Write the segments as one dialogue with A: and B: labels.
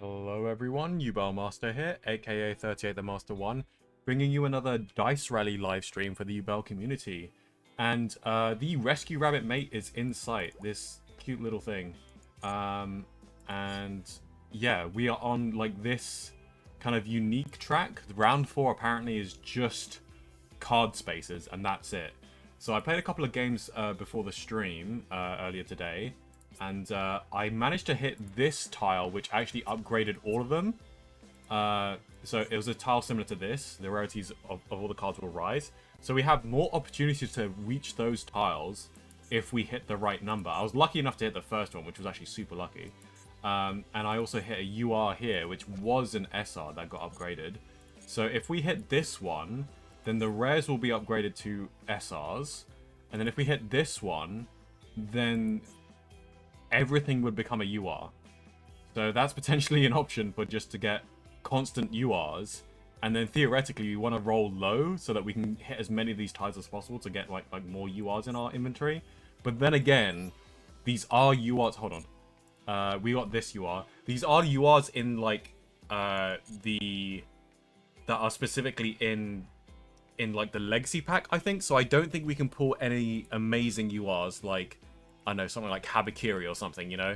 A: Hello everyone, Yubel Master here, aka 38 the Master 1, bringing you another Dice Rally live stream for the Yubel community. And the rescue rabbit mate is in sight, this cute little thing. And yeah, we are on like this kind of unique track. Round 4 apparently is just card spaces, and that's it. So I played a couple of games before the stream earlier today. And I managed to hit this tile, which actually upgraded all of them. So it was a tile similar to this. The rarities of all the cards will rise. So we have more opportunities to reach those tiles if we hit the right number. I was lucky enough to hit the first one, which was actually super lucky. And I also hit a UR here, which was an SR that got upgraded. So if we hit this one, then the rares will be upgraded to SRs. And then if we hit this one, then everything would become a UR. So that's potentially an option for just to get constant URs. And then theoretically, we want to roll low so that we can hit as many of these tiles as possible to get like more URs in our inventory. But then again, these are URs. Hold on. We got this UR. These are URs in like that are specifically in like the legacy pack, I think. So I don't think we can pull any amazing URs like, I know, something like Habakiri or something, you know.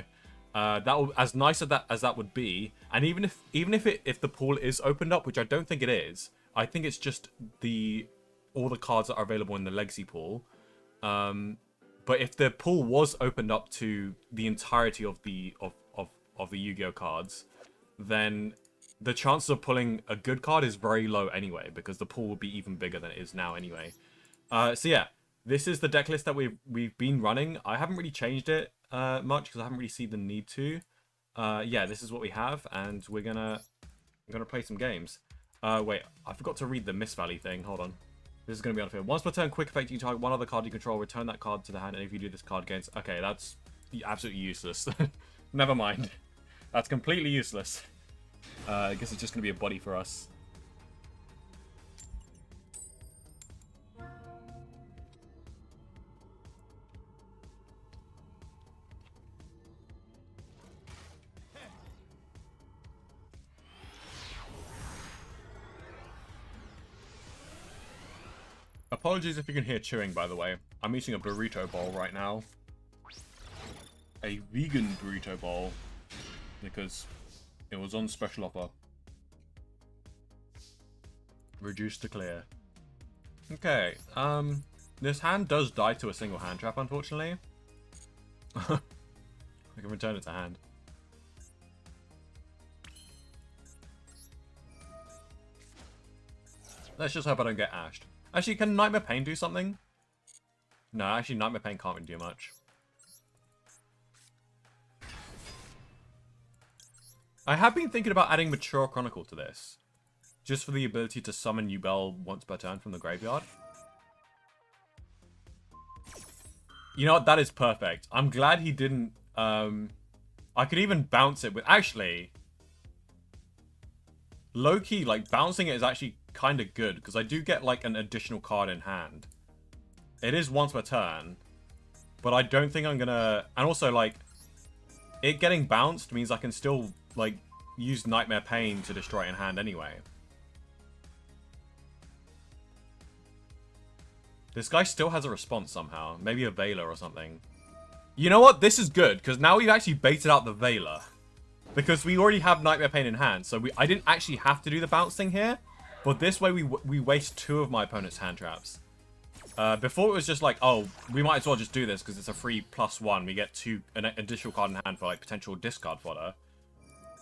A: That will, as nice as that would be, and even if the pool is opened up, which I don't think it is, I think it's just all the cards that are available in the legacy pool. But if the pool was opened up to the entirety of the Yu-Gi-Oh cards, then the chances of pulling a good card is very low anyway, because the pool will be even bigger than it is now anyway. So yeah. This is the deck list that we've been running. I haven't really changed it much because I haven't really seen the need to. Yeah, this is what we have, and I'm gonna play some games. Wait, I forgot to read the Miss Valley thing. Hold on. This is gonna be unfair. Once per turn, quick effect, you target one other card you control, return that card to the hand, and if you do, this card gains. Okay, that's absolutely useless. Never mind. That's completely useless. I guess it's just gonna be a body for us. Apologies if you can hear chewing, by the way. I'm eating a burrito bowl right now. A vegan burrito bowl. Because it was on special offer. Reduced to clear. Okay, this hand does die to a single hand trap, unfortunately. I can return it to hand. Let's just hope I don't get ashed. Actually, can Nightmare Pain do something? No, actually, Nightmare Pain can't really do much. I have been thinking about adding Mature Chronicle to this. Just for the ability to summon Yubel once per turn from the graveyard. You know what? That is perfect. I'm glad he didn't... I could even bounce it with... Actually... Low-key, like, bouncing it is actually kind of good, because I do get, like, an additional card in hand. It is once per turn, but I don't think I'm gonna... And also, like, it getting bounced means I can still, like, use Nightmare Pain to destroy it in hand anyway. This guy still has a response somehow. Maybe a Veiler or something. You know what? This is good, because now we've actually baited out the Veiler. Because we already have Nightmare Pain in hand, so I didn't actually have to do the bounce thing here. But this way we waste 2 of my opponent's hand traps. Before it was just like, oh, we might as well just do this because it's a free +1. We get an additional card in hand for like potential discard fodder.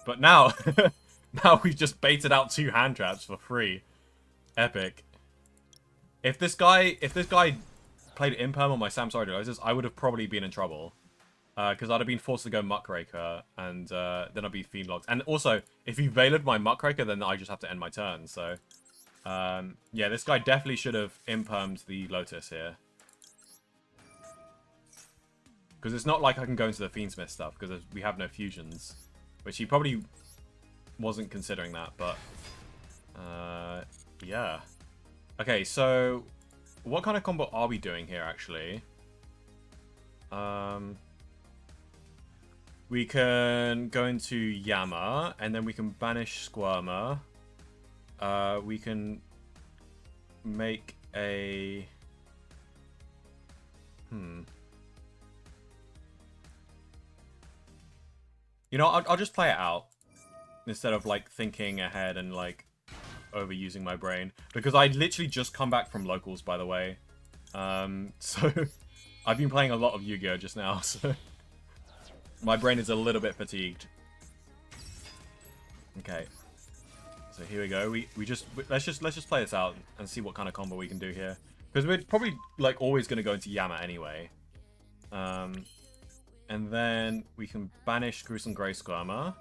A: But now, now we've just baited out 2 hand traps for free. Epic. If this guy played Imperm on my Samsara Devices, I would have probably been in trouble. Because I'd have been forced to go Muckraker, and then I'd be Fiend Locked. And also, if he Veilered my Muckraker, then I just have to end my turn, so... yeah, this guy definitely should have Impermed the Lotus here. Because it's not like I can go into the Fiendsmith stuff, because we have no fusions. Which he probably wasn't considering that, but... yeah. Okay, so... What kind of combo are we doing here, actually? We can go into Yama, and then we can banish Squirmer. We can make a... You know, I'll just play it out. Instead of, like, thinking ahead and, like, overusing my brain. Because I literally just come back from locals, by the way. So, I've been playing a lot of Yu-Gi-Oh! Just now, so... My brain is a little bit fatigued. Okay. So here we go. Let's just play this out and see what kind of combo we can do here. Because we're probably, like, always going to go into Yama anyway. And then we can banish Gruesome Grey Squirmer.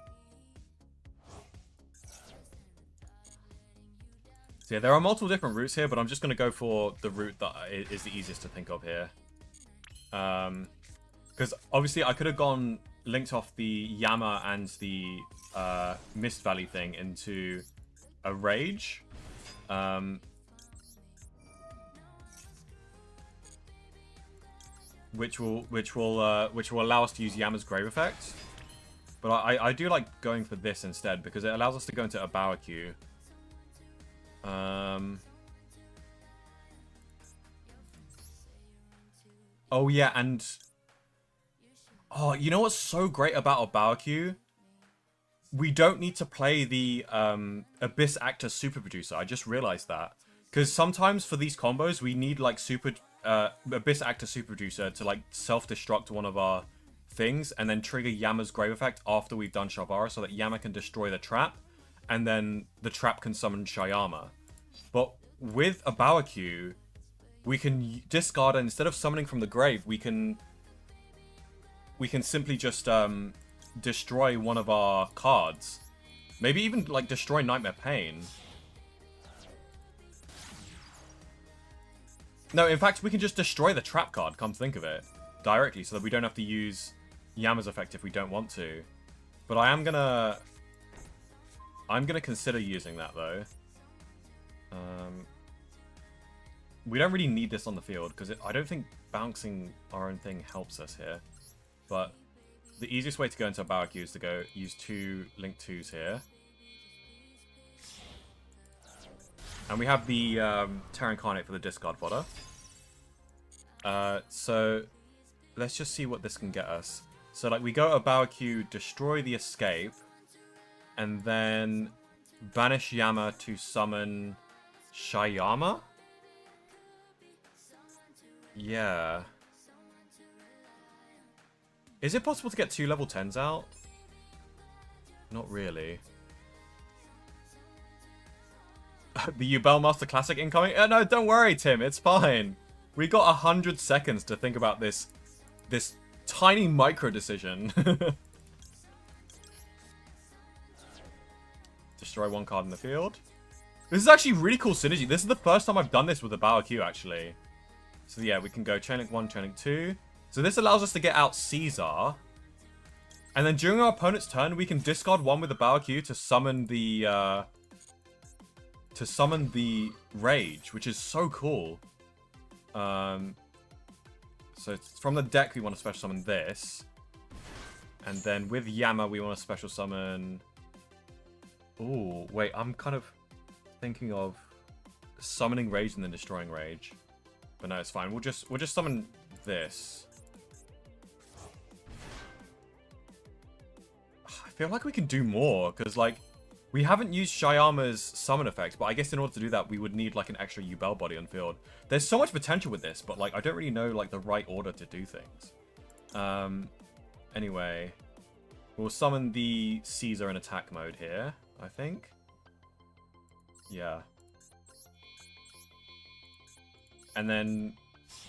A: So yeah, there are multiple different routes here, but I'm just going to go for the route that is the easiest to think of here. Because obviously I could have gone linked off the Yama and the Mist Valley thing into a Rage. Which will allow us to use Yama's Grave Effect. But I do like going for this instead because it allows us to go into a Bower queue. Oh yeah, and you know what's so great about a Bower queue? We don't need to play the Abyss Actor Super Producer. I just realized that. Because sometimes for these combos, we need like Abyss Actor Super Producer to like self-destruct one of our things and then trigger Yama's Grave Effect after we've done Shavara so that Yama can destroy the trap and then the trap can summon Shayama. But with a Bower queue, we can discard, and instead of summoning from the grave, we can simply just destroy one of our cards. Maybe even like destroy Nightmare Pain. No, in fact, we can just destroy the trap card, come to think of it, directly, so that we don't have to use Yama's effect if we don't want to. But I'm gonna consider using that, though. We don't really need this on the field, because I don't think bouncing our own thing helps us here. But the easiest way to go into a Bower queue is to use 2 Link 2s here. And we have the Terra Incarnate for the discard fodder. So let's just see what this can get us. So like we go to a Bower queue, destroy the escape, and then banish Yama to summon Shayama? Yeah. Is it possible to get 2 level 10s out? Not really. The Yubel Master Classic incoming? No, don't worry, Tim. It's fine. We got 100 seconds to think about this tiny micro decision. Destroy 1 card in the field. This is actually really cool synergy. This is the first time I've done this with a Bower queue, actually. So yeah, we can go Chain Link 1, Chain Link 2. So this allows us to get out Caesar. And then during our opponent's turn, we can discard 1 with the Bower queue to summon the Rage, which is so cool. So from the deck, we want to special summon this. And then with Yama, we want to special summon... Ooh, wait, I'm kind of thinking of summoning Rage and then destroying Rage. But no, it's fine. We'll just summon this. I feel like we can do more, because, like, we haven't used Shayama's summon effect, but I guess in order to do that, we would need, like, an extra Yubel body on field. There's so much potential with this, but, like, I don't really know, like, the right order to do things. Anyway, we'll summon the Caesar in attack mode here, I think. Yeah. And then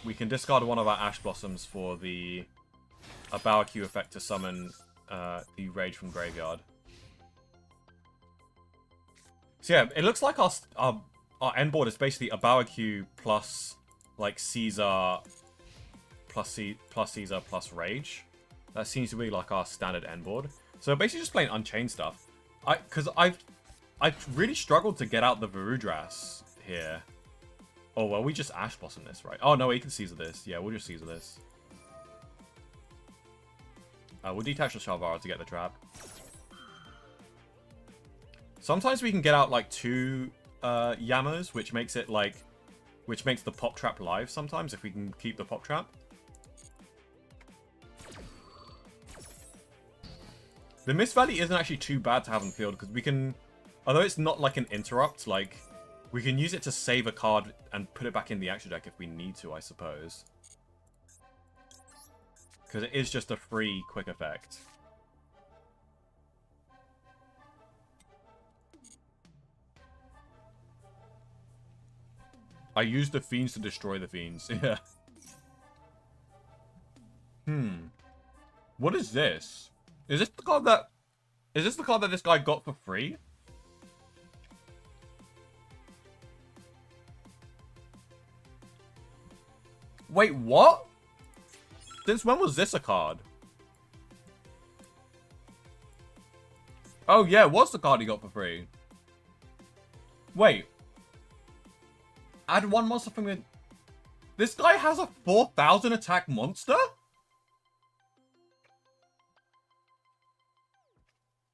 A: we can discard 1 of our Ash Blossoms for a Bower queue effect to summon the Rage from Graveyard. So yeah, it looks like our end board is basically a Bower queue plus like Caesar plus Caesar plus Rage. That seems to be like our standard end board. So basically just playing Unchained stuff. Because I've really struggled to get out the Varudras here. Oh, well, we just Ash Blossom this, right? Oh, no, we can Caesar this. Yeah, we'll just Caesar this. We'll detach the Shalvara to get the trap. Sometimes we can get out like 2 Yamas, which makes it like... Which makes the pop trap live sometimes, if we can keep the pop trap. The Mist Valley isn't actually too bad to have on field, because we can... Although it's not like an interrupt, like... We can use it to save a card and put it back in the action deck if we need to, I suppose. Because it is just a free quick effect. I used the fiends to destroy the fiends. Yeah. What is this? Is this the card that... Is this the card that this guy got for free? Wait, what? Since when was this a card? Oh, yeah, what's the card he got for free? Wait. Add 1 monster from the... This guy has a 4,000 attack monster?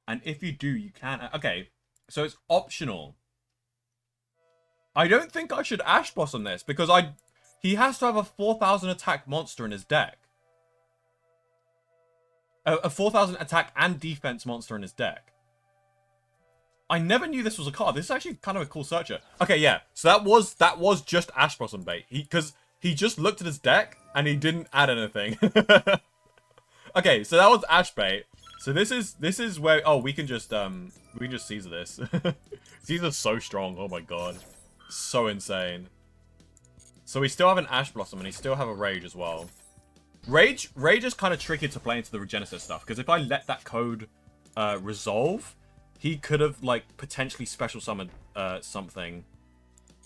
A: And if you do, you can... Okay, so it's optional. I don't think I should Ash Blossom this, because he has to have a 4,000 attack monster in his deck. A 4,000 attack and defense monster in his deck. I never knew this was a card. This is actually kind of a cool searcher. Okay, yeah. So that was just Ash Blossom bait. Because he just looked at his deck and he didn't add anything. Okay, so that was Ash bait. So this is where we can just Caesar this. Caesar's so strong. Oh my god, so insane. So we still have an Ash Blossom and he still have a Rage as well. Rage is kind of tricky to play into the Regenesis stuff because if I let that code resolve. He could have, like, potentially special summoned something.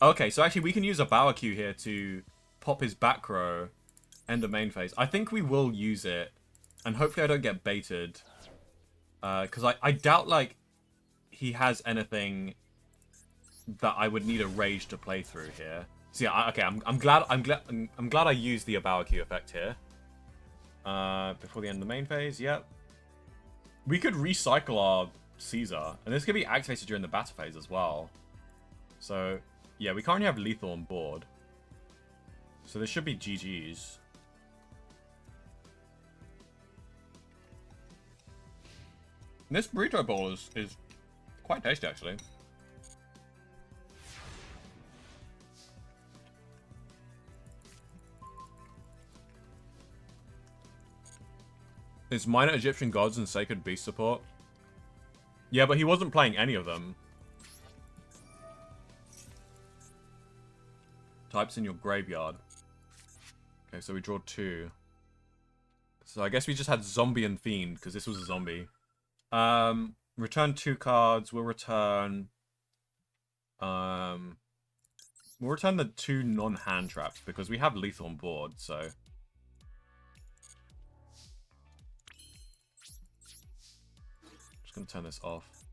A: Okay, so actually we can use a Bower Q here to pop his back row, end of main phase. I think we will use it, and hopefully I don't get baited. Because I doubt, like, he has anything that I would need a Rage to play through here. So yeah, okay, I'm glad I used the Bower Q effect here. Before the end of the main phase, yep. We could recycle our Caesar, and this could be activated during the battle phase as well. So yeah, we currently have lethal on board, so this should be GG's. This burrito bowl is quite tasty actually. It's minor Egyptian gods and sacred beast support. Yeah, but he wasn't playing any of them. Types in your graveyard. Okay, so we draw 2. So I guess we just had zombie and fiend, because this was a zombie. Return 2 cards. We'll return... We'll return the 2 non-hand traps, because we have lethal on board, so... Gonna turn this off.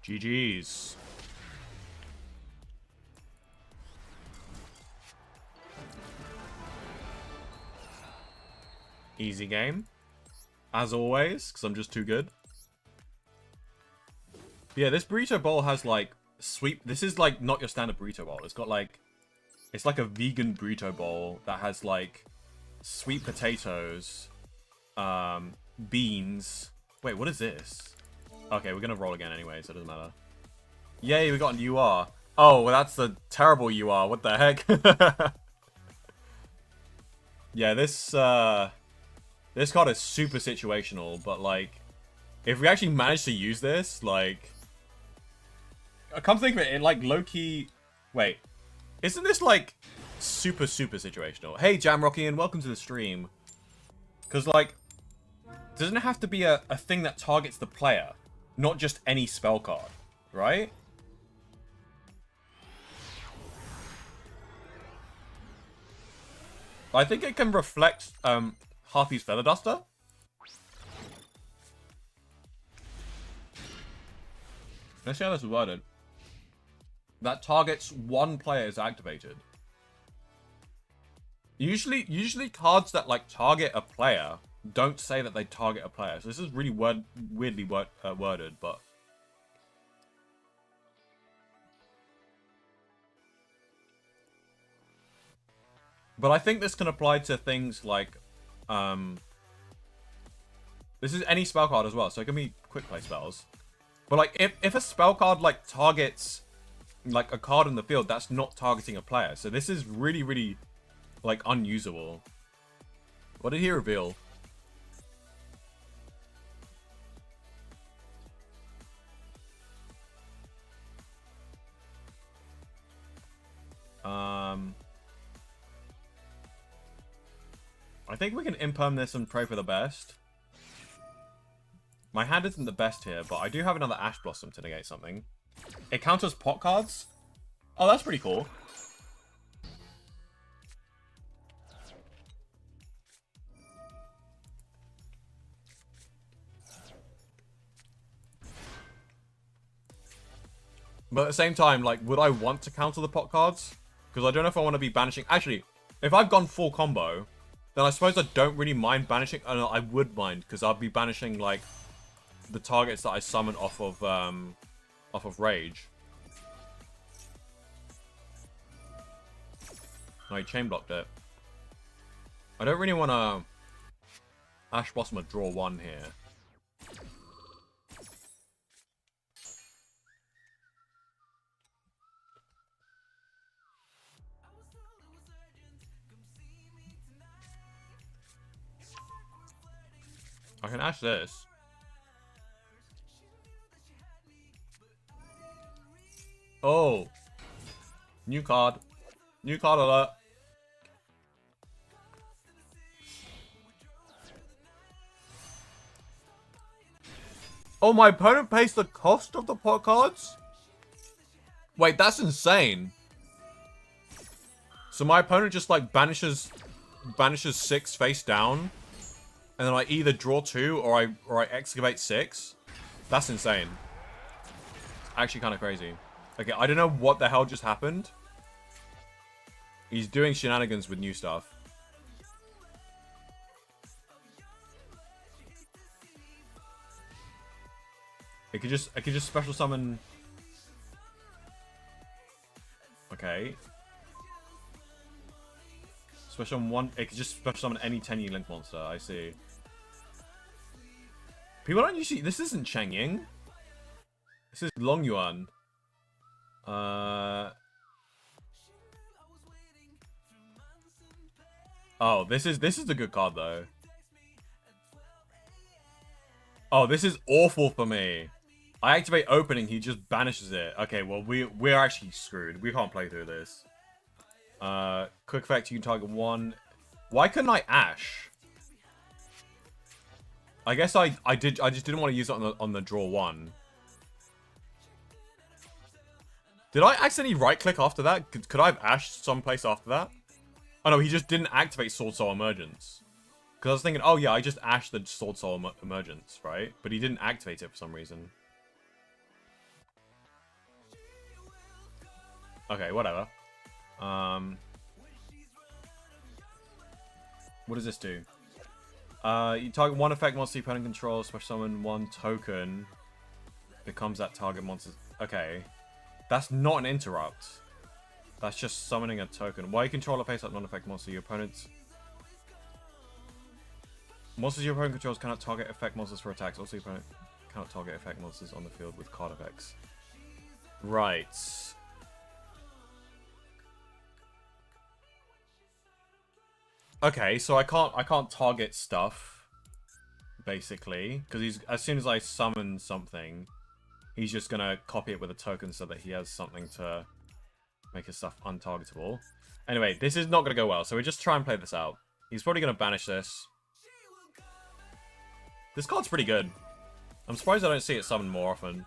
A: GG's. Easy game. As always, because I'm just too good. Yeah, this burrito bowl has like sweet. This is like not your standard burrito bowl. It's got like, it's like a vegan burrito bowl that has like sweet potatoes, beans. Wait, what is this? Okay, we're gonna roll again anyway, so it doesn't matter. Yay, we got an UR. Oh, well, that's a terrible UR. What the heck? Yeah, this card is super situational, but like, if we actually manage to use this, like, I come to think of it, like low-key. Wait, isn't this like super situational? Hey, Jamrocky, and welcome to the stream. Because like, doesn't it have to be a thing that targets the player, not just any spell card, right? I think it can reflect Harpy's Feather Duster. Let's see how this is worded. that targets one player is activated. Usually cards that like target a player don't say that they target a player. So this is really weirdly worded, but I think this can apply to things like this is any spell card as well, so it can be quick play spells. But like if a spell card like targets like a card in the field, that's not targeting a player. So this is really like unusable. What did he reveal? I think we can imperm this and pray for the best. My hand isn't the best here, but I do have another Ash Blossom to negate something. It counters pot cards? Oh, that's pretty cool. But at the same time, like, would I want to counter the pot cards? Because I don't know if I want to be banishing... Actually, if I've gone full combo, then I suppose I don't really mind banishing... Oh, no, I would mind, because I'll be banishing, like, the targets that I summon off of Rage. No, he chain blocked it. I don't really want to Ash Blossom or draw one here. I can Ash this. Oh. New card. New card alert. Oh, my opponent pays the cost of the pot cards? Wait, that's insane. So my opponent just like banishes 6 face down, and then I either draw 2 or I excavate 6. That's insane. It's actually kind of crazy. Okay, I don't know what the hell just happened. He's doing shenanigans with new stuff. I could just special summon. Okay. Special summon one. It could just special summon any 10-year link monster. I see. People don't usually. This isn't Cheng Ying. This is Long Yuan. Oh, this is a good card though. Oh, this is awful for me. I activate opening, he just banishes it. Okay, well we're actually screwed. We can't play through this. Quick effect, you can target one. Why couldn't I Ash? I guess I just didn't want to use it on the draw one. Did I accidentally right click after that? Could I have Ashed someplace after that? Oh no, he just didn't activate Sword Soul Emergence. Because I was thinking, oh yeah, I just Ashed the Sword Soul Emergence, right? But he didn't activate it for some reason. Okay, whatever. What does this do? You target one effect monster your opponent controls, special summon one token. Becomes that target monster. Okay. That's not an interrupt. That's just summoning a token. Why you control a face up non-effect monster? Your opponent's... Monsters your opponent controls cannot target effect monsters for attacks. Also, your opponent cannot target effect monsters on the field with card effects. Right. Okay, so I can't target stuff, basically, because as soon as I summon something, he's just gonna copy it with a token so that he has something to make his stuff untargetable. Anyway, this is not gonna go well, so we just try and play this out. He's probably gonna banish this. This card's pretty good. I'm surprised I don't see it summoned more often.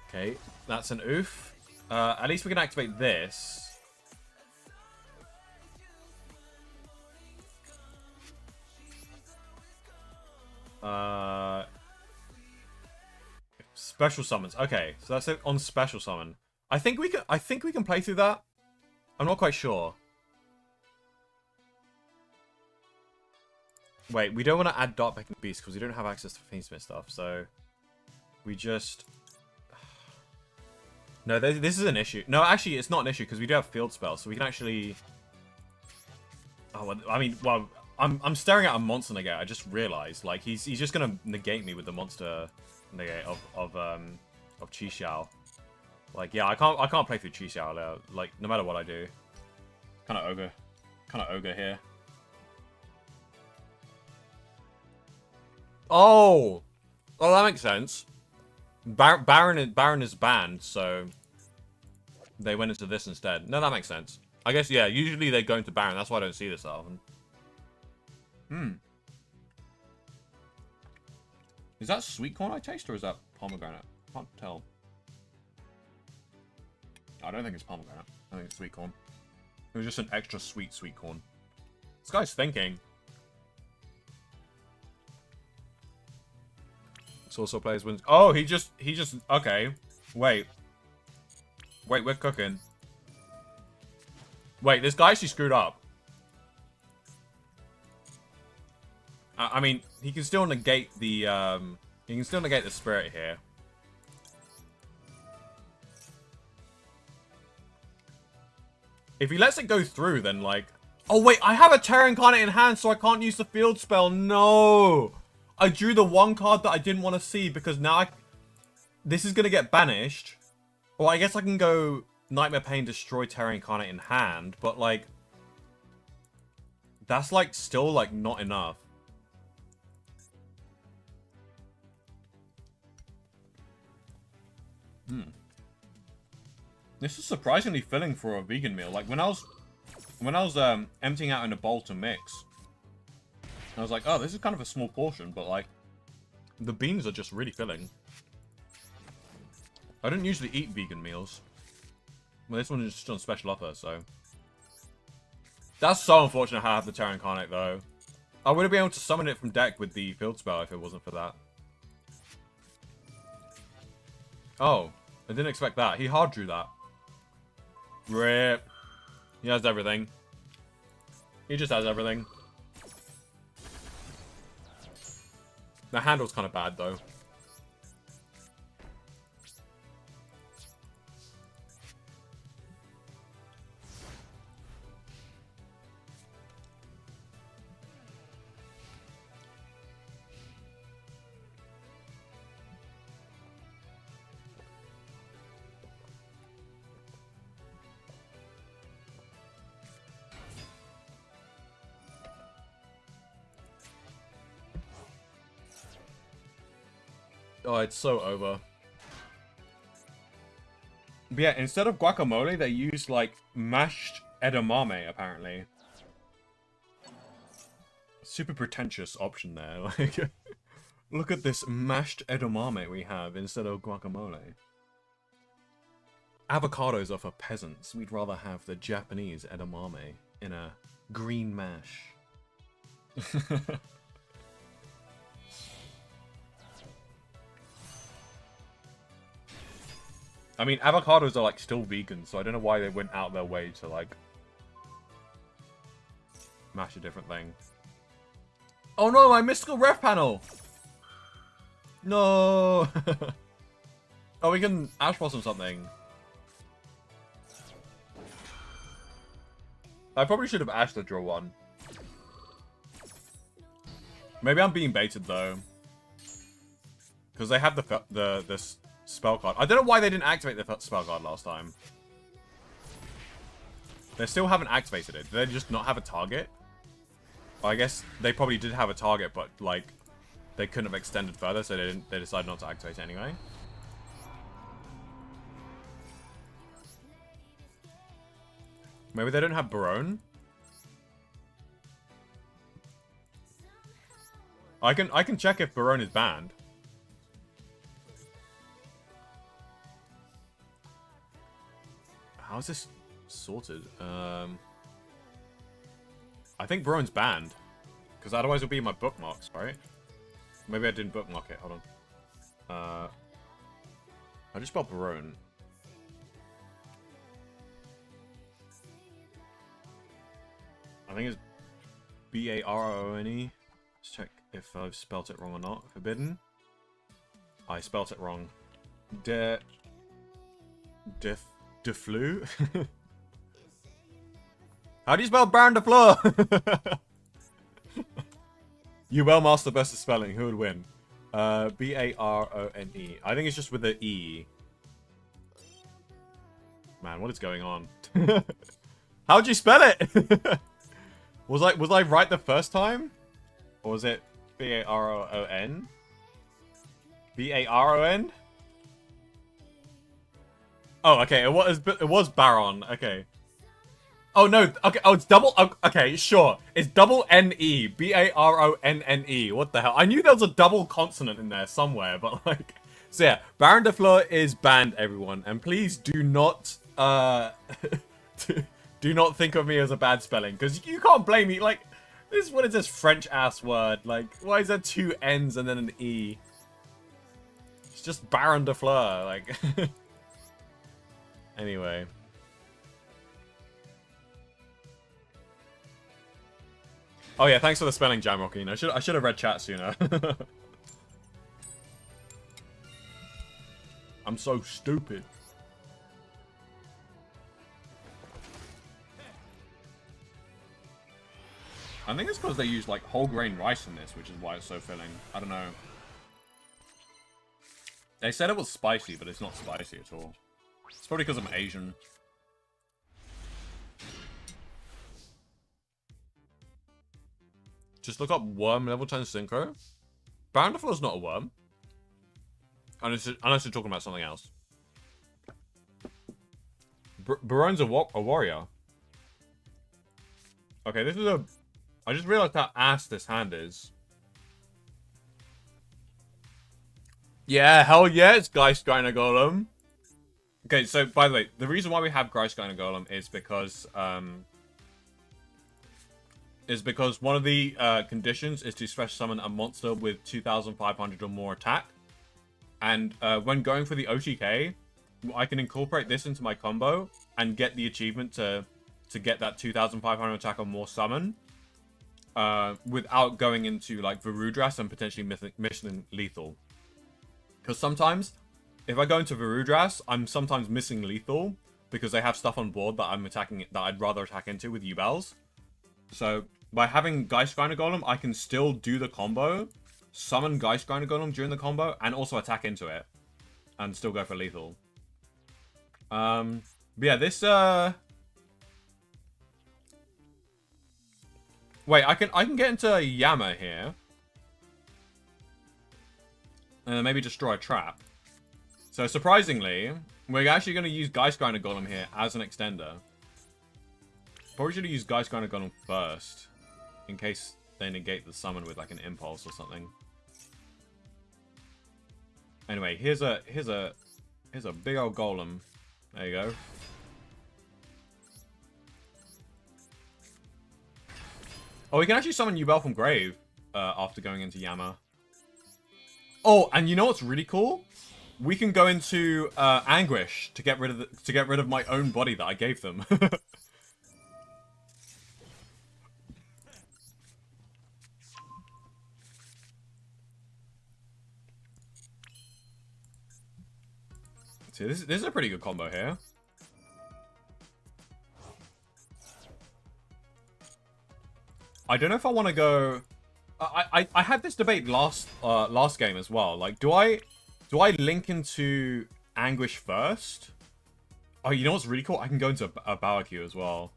A: Okay, that's an oof. At least we can activate this. Special summons. Okay, so that's it on special summon. I think we can play through that. I'm not quite sure. Wait, we don't want to add Dark Beckoning Beast because we don't have access to Fiendsmith stuff, so we just... No, this is an issue. No, actually, it's not an issue because we do have field spells, so we can actually... Oh, I mean, well, I'm staring at a monster negate. I just realized, like, he's just gonna negate me with the monster negate of Chi Xiao. Like, yeah, I can't play through Chi Xiao, like, no matter what I do. Kind of ogre here. Oh, that makes sense. Baron is banned, so they went into this instead. No, that makes sense. I guess, yeah, usually they go into Baron. That's why I don't see this often. Is that sweet corn I taste, or is that pomegranate? Can't tell. I don't think it's pomegranate. I think it's sweet corn. It was just an extra sweet corn. This guy's thinking. Also plays wins. Oh, he just okay. Wait, we're cooking. Wait, this guy actually screwed up. I mean, he can still negate the spirit here. If he lets it go through, then like, oh wait, I have a Terra Incarnate in hand, so I can't use the field spell. No. I drew the one card that I didn't want to see because now this is going to get banished. Well, I guess I can go Nightmare Pain, destroy Terra Incarnate in hand, but like, that's like still like not enough. This is surprisingly filling for a vegan meal. Like when I was emptying out in a bowl to mix, I was like, oh, this is kind of a small portion, but like, the beans are just really filling. I don't usually eat vegan meals. Well, this one is just on special offer, so. That's so unfortunate how I have the Terra Incarnate, though. I would have been able to summon it from deck with the field spell if it wasn't for that. Oh, I didn't expect that. He hard drew that. Rip. He has everything. He just has everything. The handle's kind of bad, though. Oh, it's so over. But yeah, instead of guacamole, they used, like, mashed edamame, apparently. Super pretentious option there. Like, look at this mashed edamame we have instead of guacamole. Avocados are for peasants. We'd rather have the Japanese edamame in a green mash. I mean, avocados are, like, still vegan, so I don't know why they went out their way to, like, mash a different thing. Oh no, my mystical ref panel! No! Oh, we can Ash Blossom something. I probably should have Ash to draw one. Maybe I'm being baited, though. Because they have this spell card. I don't know why they didn't activate the spell card last time. They still haven't activated it. Did they just not have a target? Well, I guess they probably did have a target, but like they couldn't have extended further, so they decided not to activate it anyway. Maybe they don't have Barone? I can check if Barone is banned. How is this sorted? I think Barone's banned. Because otherwise it'll be in my bookmarks, right? Maybe I didn't bookmark it. Hold on. I just spelled Barone. I think it's B-A-R-O-N-E. Let's check if I've spelt it wrong or not. Forbidden. I spelt it wrong. Deflu? How do you spell Baron de Fleur? Yubel Master versus spelling. Who would win? B-A-R-O-N-E. I think it's just with the E. Man, what is going on? How'd you spell it? Was I right the first time? Or was it B-A-R-O-N? B-A-R-O-N? Oh, okay. It was Baron. Okay. Oh no. Okay. Oh, it's double. Okay, sure. It's double N-E. B-A-R-O-N-N-E. What the hell? I knew there was a double consonant in there somewhere, but like. So yeah, Baron de Fleur is banned, everyone, and please do not do not think of me as a bad spelling, because you can't blame me. Like, what is this French ass word? Like, why is there 2 N's and then an E? It's just Baron de Fleur. Like, anyway. Oh yeah, thanks for the spelling jam, Rockin. I should have read chat sooner. I'm so stupid. I think it's because they use like whole grain rice in this, which is why it's so filling. I don't know. They said it was spicy, but it's not spicy at all. It's probably because I'm Asian. Just look up worm level 10 synchro. Baron de Fleur's not a worm. Unless you're talking about something else. Baron's a warrior. Okay, this is a... I just realized how ass this hand is. Yeah, hell yeah, it's Geistgeiner Golem. Okay, so, by the way, the reason why we have Geistgeiner Golem is because one of the conditions is to special summon a monster with 2,500 or more attack. And when going for the OTK, I can incorporate this into my combo and get the achievement to get that 2,500 attack or more summon. Without going into like Varudras and potentially missing lethal. Because sometimes, if I go into Varudras, I'm sometimes missing lethal because they have stuff on board that I'm attacking that I'd rather attack into with Yubels. So by having Geistgeiner Golem, I can still do the combo, summon Geistgeiner Golem during the combo, and also attack into it, and still go for lethal. But yeah, this wait, I can get into Yama here. And then maybe destroy a trap. So surprisingly, we're actually going to use Geistgeiner Golem here as an extender. Probably should have used Geistgeiner Golem first. In case they negate the summon with like an impulse or something. Anyway, here's a big old golem. There you go. Oh, we can actually summon Yubel from grave after going into Yama. Oh, and you know what's really cool? We can go into Anguish to get rid of my own body that I gave them. See, this is a pretty good combo here. I don't know if I want to go. I had this debate last game as well. Like, do I link into Anguish first? Oh, you know what's really cool? I can go into a Barbecue as well.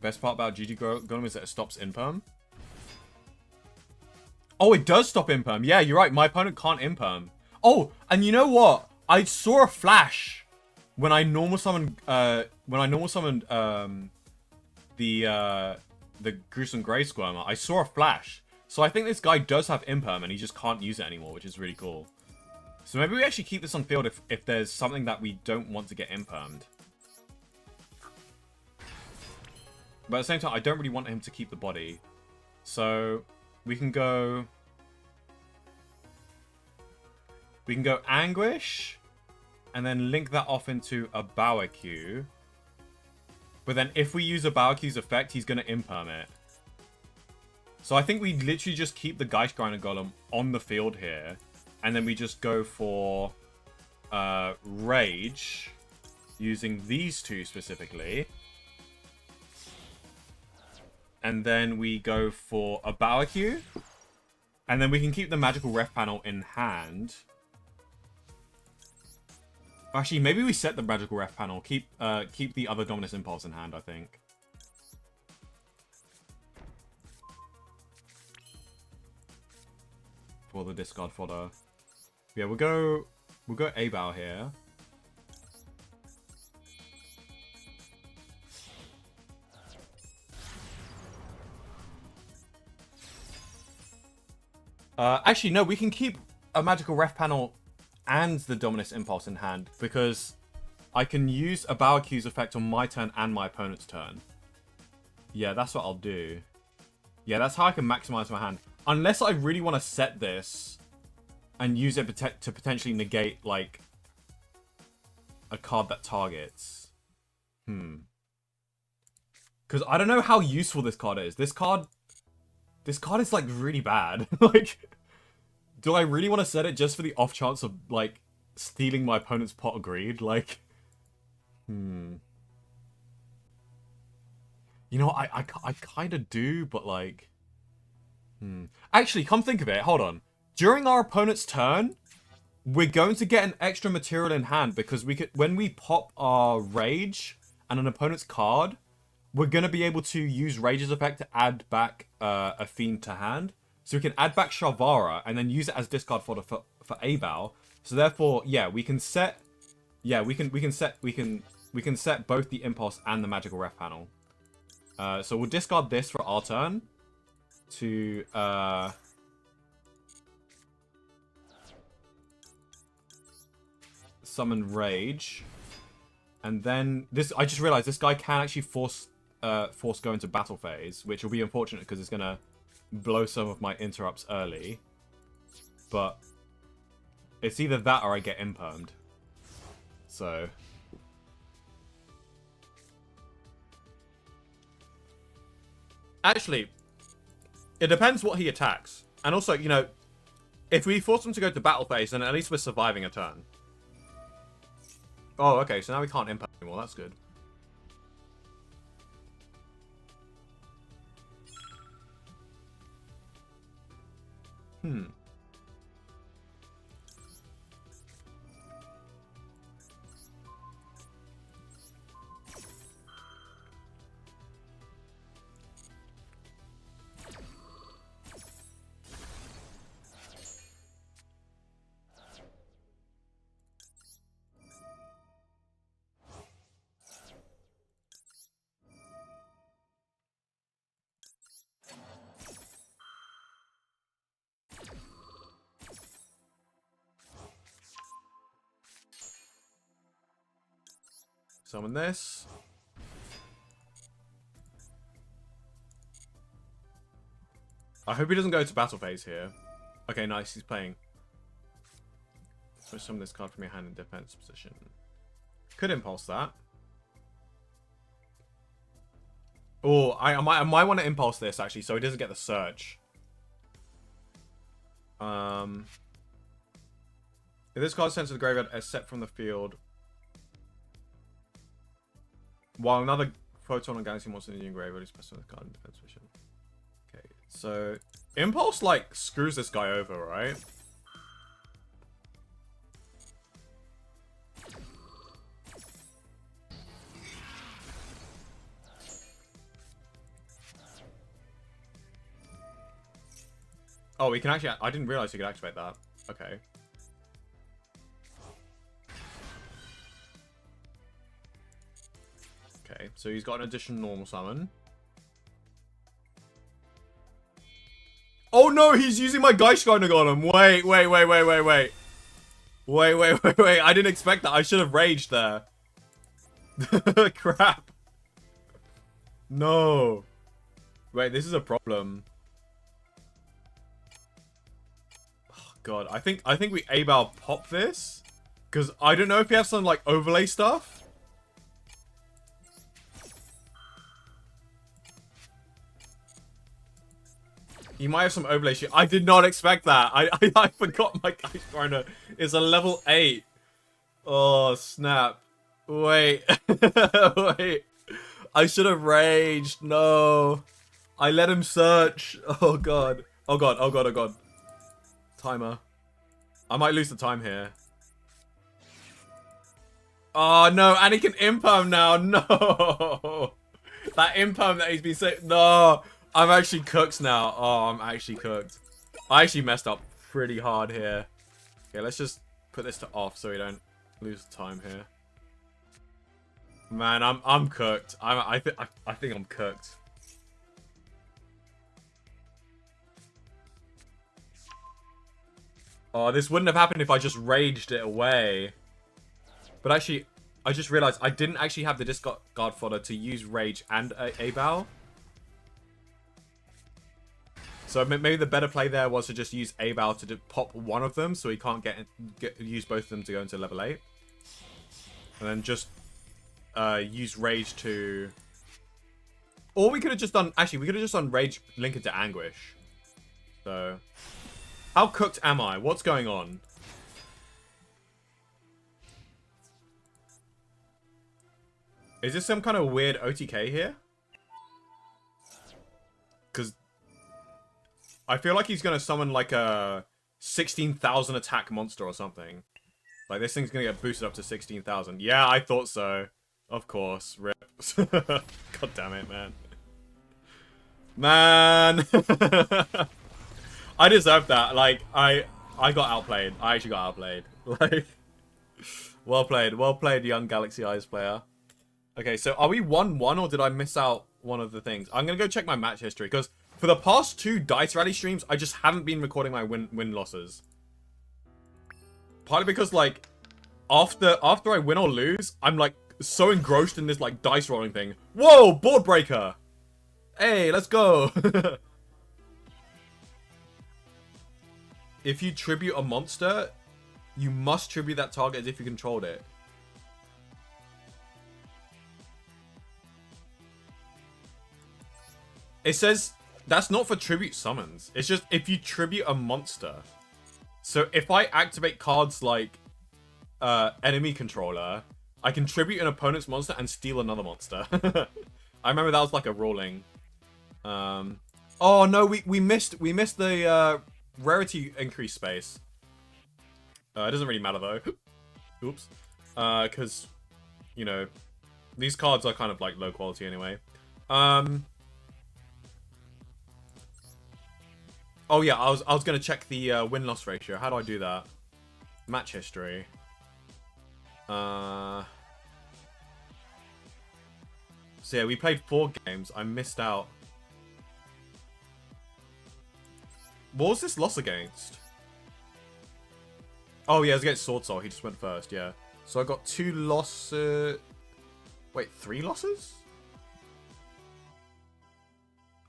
A: Best part about GG Golem is that it stops imperm. Oh, it does stop imperm. Yeah, you're right. My opponent can't imperm. Oh, and you know what? I saw a flash when I normal summoned the Gruesome Grey Squirmer. I saw a flash. So I think this guy does have imperm and he just can't use it anymore, which is really cool. So maybe we actually keep this on field if there's something that we don't want to get impermed. But at the same time, I don't really want him to keep the body. So we can go Anguish, and then link that off into a Barbecue. But then if we use a Barbecue's effect, he's gonna imperm it. So I think we literally just keep the Geistgrinder Golem on the field here, and then we just go for Rage, using these two specifically. And then we go for a Barbecue, and then we can keep the magical ref panel in hand. Actually, maybe we set the magical ref panel. Keep the other Dominus Impulse in hand, I think. For the discard fodder. Yeah, we'll go A-Bow here. Actually, no, we can keep a magical ref panel and the Dominus Impulse in hand, because I can use a Barbecue's effect on my turn and my opponent's turn. Yeah, that's what I'll do. Yeah, that's how I can maximize my hand. Unless I really want to set this and use it to potentially negate, like, a card that targets. Because I don't know how useful this card is. This card is, like, really bad. Like, do I really want to set it just for the off chance of, like, stealing my opponent's Pot of Greed? Like, You know, I kind of do, but, like... Actually, come think of it. Hold on. During our opponent's turn, we're going to get an extra material in hand, because when we pop our Rage and an opponent's card, we're going to be able to use Rage's effect to add back a Fiend to hand. So we can add back Shavara and then use it as discard fodder for A-Bow. So therefore, yeah, we can set both the Impulse and the magical ref panel. So we'll discard this for our turn to summon Rage. And then this, I just realized this guy can actually force go into battle phase, which will be unfortunate because it's gonna blow some of my interrupts early. But it's either that or I get impermed. So actually, it depends what he attacks. And also, you know, if we force him to go to battle phase, then at least we're surviving a turn. Oh, okay, so now we can't imperm anymore. That's good. Summon this. I hope he doesn't go to battle phase here. Okay, nice. He's playing. Switch summon this card from your hand in defense position. Could impulse that. Oh, I might want to impulse this actually, so he doesn't get the search. If this card is sent to the graveyard as set from the field, while another Photon or Galaxy monster in the graveyard is pressed on the card in defense position. Okay, so impulse like screws this guy over, right? Oh, we can actually... I didn't realize you could activate that. Okay. Okay, so he's got an additional normal summon. Oh no, he's using my Geistgrinder Golem. Wait. Wait. I didn't expect that. I should have raged there. Crap. No. Wait, this is a problem. God, I think we Abel pop this. Because I don't know if he has some, like, overlay stuff. He might have some overlay shit. I did not expect that. I forgot my Geist Grinder is a level 8. Oh, snap. Wait. Wait. I should have raged. No. I let him search. Oh, God. Oh, God. Oh, God. Oh, God. Timer. I might lose the time here. Oh, no. And he can imperm now. No. That imperm that he's been saying. No. I'm actually cooked now. Oh, I'm actually cooked. I actually messed up pretty hard here. Okay, let's just put this to off so we don't lose time here. Man, I'm cooked. I think I'm cooked. Oh, this wouldn't have happened if I just raged it away. But actually, I just realized I didn't actually have the discard fodder to use rage and Abel. So maybe the better play there was to just use Abel to pop one of them so he can't use both of them to go into level 8. And then just use Rage to... Or we could have just done... Actually, we could have just done Rage link into Anguish. So... How cooked am I? What's going on? Is this some kind of weird OTK here? Because... I feel like he's going to summon like a 16,000 attack monster or something. Like this thing's going to get boosted up to 16,000. Yeah, I thought so. Of course. Rip. God damn it, man. Man. I deserved that. Like, I got outplayed. I actually got outplayed. Like, well played. Well played, young Galaxy Eyes player. Okay, so are we 1-1 or did I miss out one of the things? I'm going to go check my match history because... For the past 2 Dice Rally streams, I just haven't been recording my win-losses. Partly because, like, after I win or lose, I'm, like, so engrossed in this, like, dice rolling thing. Whoa! Board breaker! Hey, let's go! If you tribute a monster, you must tribute that target as if you controlled it. It says... That's not for tribute summons. It's just if you tribute a monster. So if I activate cards like enemy controller, I can tribute an opponent's monster and steal another monster. I remember that was like a ruling. Oh no, we missed the rarity increase space. It doesn't really matter though. Oops. Because you know these cards are kind of like low quality anyway. Oh yeah, I was gonna check the win-loss ratio. How do I do that? Match history. So yeah, we played 4 games. I missed out. What was this loss against? Oh yeah, it was against Sword Soul. He just went first. Yeah. So I got 2 losses. Wait, 3 losses?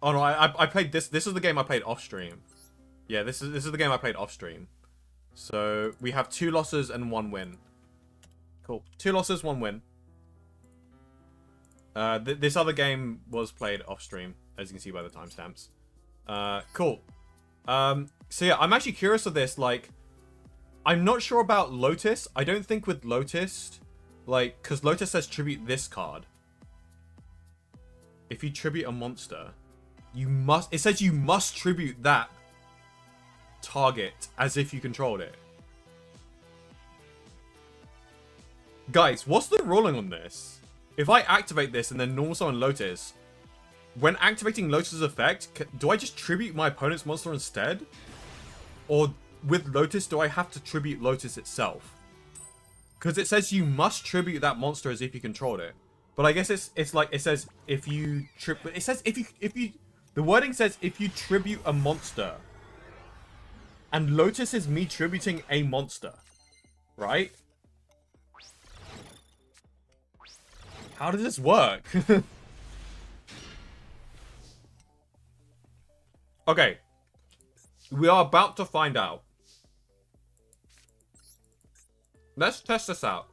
A: Oh no, I played this. This is the game I played off stream. Yeah, this is the game I played off stream. So we have 2 losses and 1 win. Cool. 2 losses, 1 win. This other game was played off stream, as you can see by the timestamps. Cool. So yeah, I'm actually curious of this. Like, I'm not sure about Lotus. I don't think with Lotus, like, because Lotus says tribute this card. If you tribute a monster, you must. It says you must tribute that target as if you controlled it. Guys, what's the ruling on this? If I activate this and then normal summon Lotus, when activating Lotus's effect, do I just tribute my opponent's monster instead? Or with Lotus, do I have to tribute Lotus itself? Because it says you must tribute that monster as if you controlled it. But I guess it's like, it says if you it says if you the wording says if you tribute a monster. And Lotus is me tributing a monster. Right? How does this work? Okay. We are about to find out. Let's test this out.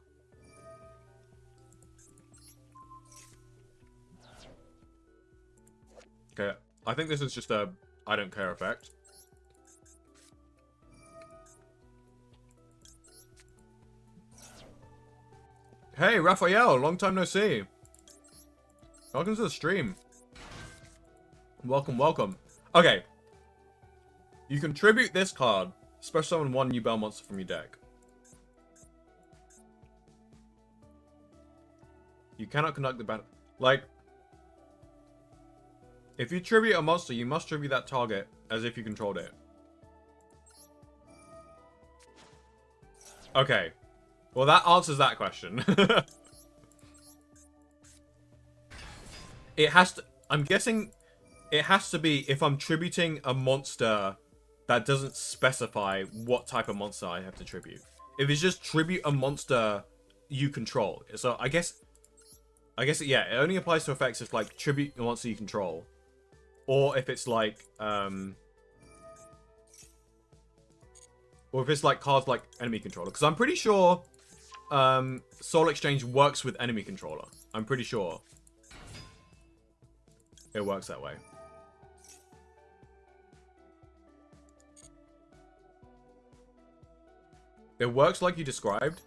A: Okay, I think this is just a I don't care effect. Hey, Raphael, long time no see. Welcome to the stream. Welcome, welcome. Okay. You contribute this card. Special summon one Yubel monster from your deck. You cannot conduct the battle. Like, if you tribute a monster, you must tribute that target as if you controlled it. Okay. Well, that answers that question. It has to... I'm guessing it has to be if I'm tributing a monster that doesn't specify what type of monster I have to tribute. If it's just tribute a monster you control. So I guess, yeah, it only applies to effects if, like, tribute a monster you control. Or if it's, like, or if it's, like, cards like enemy controller. Because I'm pretty sure Soul Exchange works with enemy controller. I'm pretty sure it works that way. It works like you described.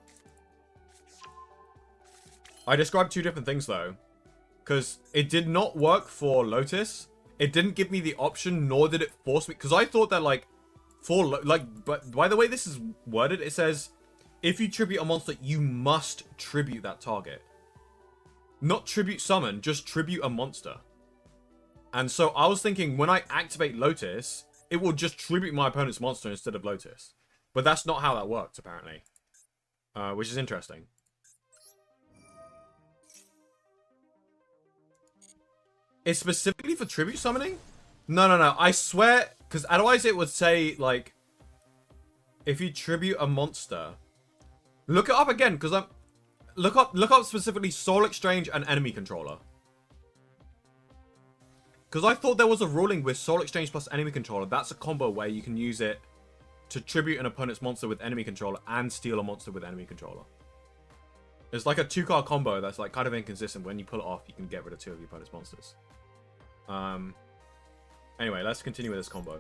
A: I described two different things, though. Because it did not work for Lotus. It didn't give me the option, nor did it force me. Because I thought that, like, but by the way this is worded, it says, if you tribute a monster, you must tribute that target. Not tribute summon, just tribute a monster. And so I was thinking, when I activate Lotus, it will just tribute my opponent's monster instead of Lotus. But that's not how that works, apparently. Which is interesting. It's specifically for tribute summoning? No. I swear, because otherwise it would say, like, if you tribute a monster. Look it up again, because I'm... Look up specifically Soul Exchange and Enemy Controller. Because I thought there was a ruling with Soul Exchange plus Enemy Controller. That's a combo where you can use it to tribute an opponent's monster with Enemy Controller and steal a monster with Enemy Controller. It's like a 2-card combo that's, like, kind of inconsistent. When you pull it off, you can get rid of 2 of your opponent's monsters. Anyway, let's continue with this combo.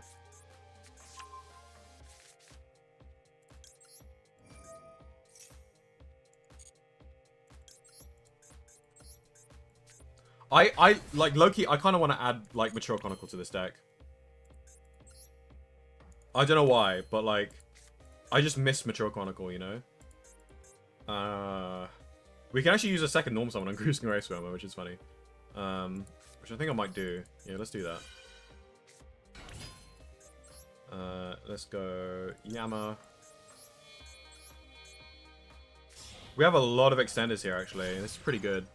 A: I like, Loki, I kind of want to add, like, Mature Chronicle to this deck. I don't know why, but, like, I just miss Mature Chronicle, you know? We can actually use a second Norm Summon on Cruising Race Swimmer, which is funny. Which I think I might do. Yeah, let's do that. Let's go Yama. We have a lot of extenders here, actually. This is pretty good.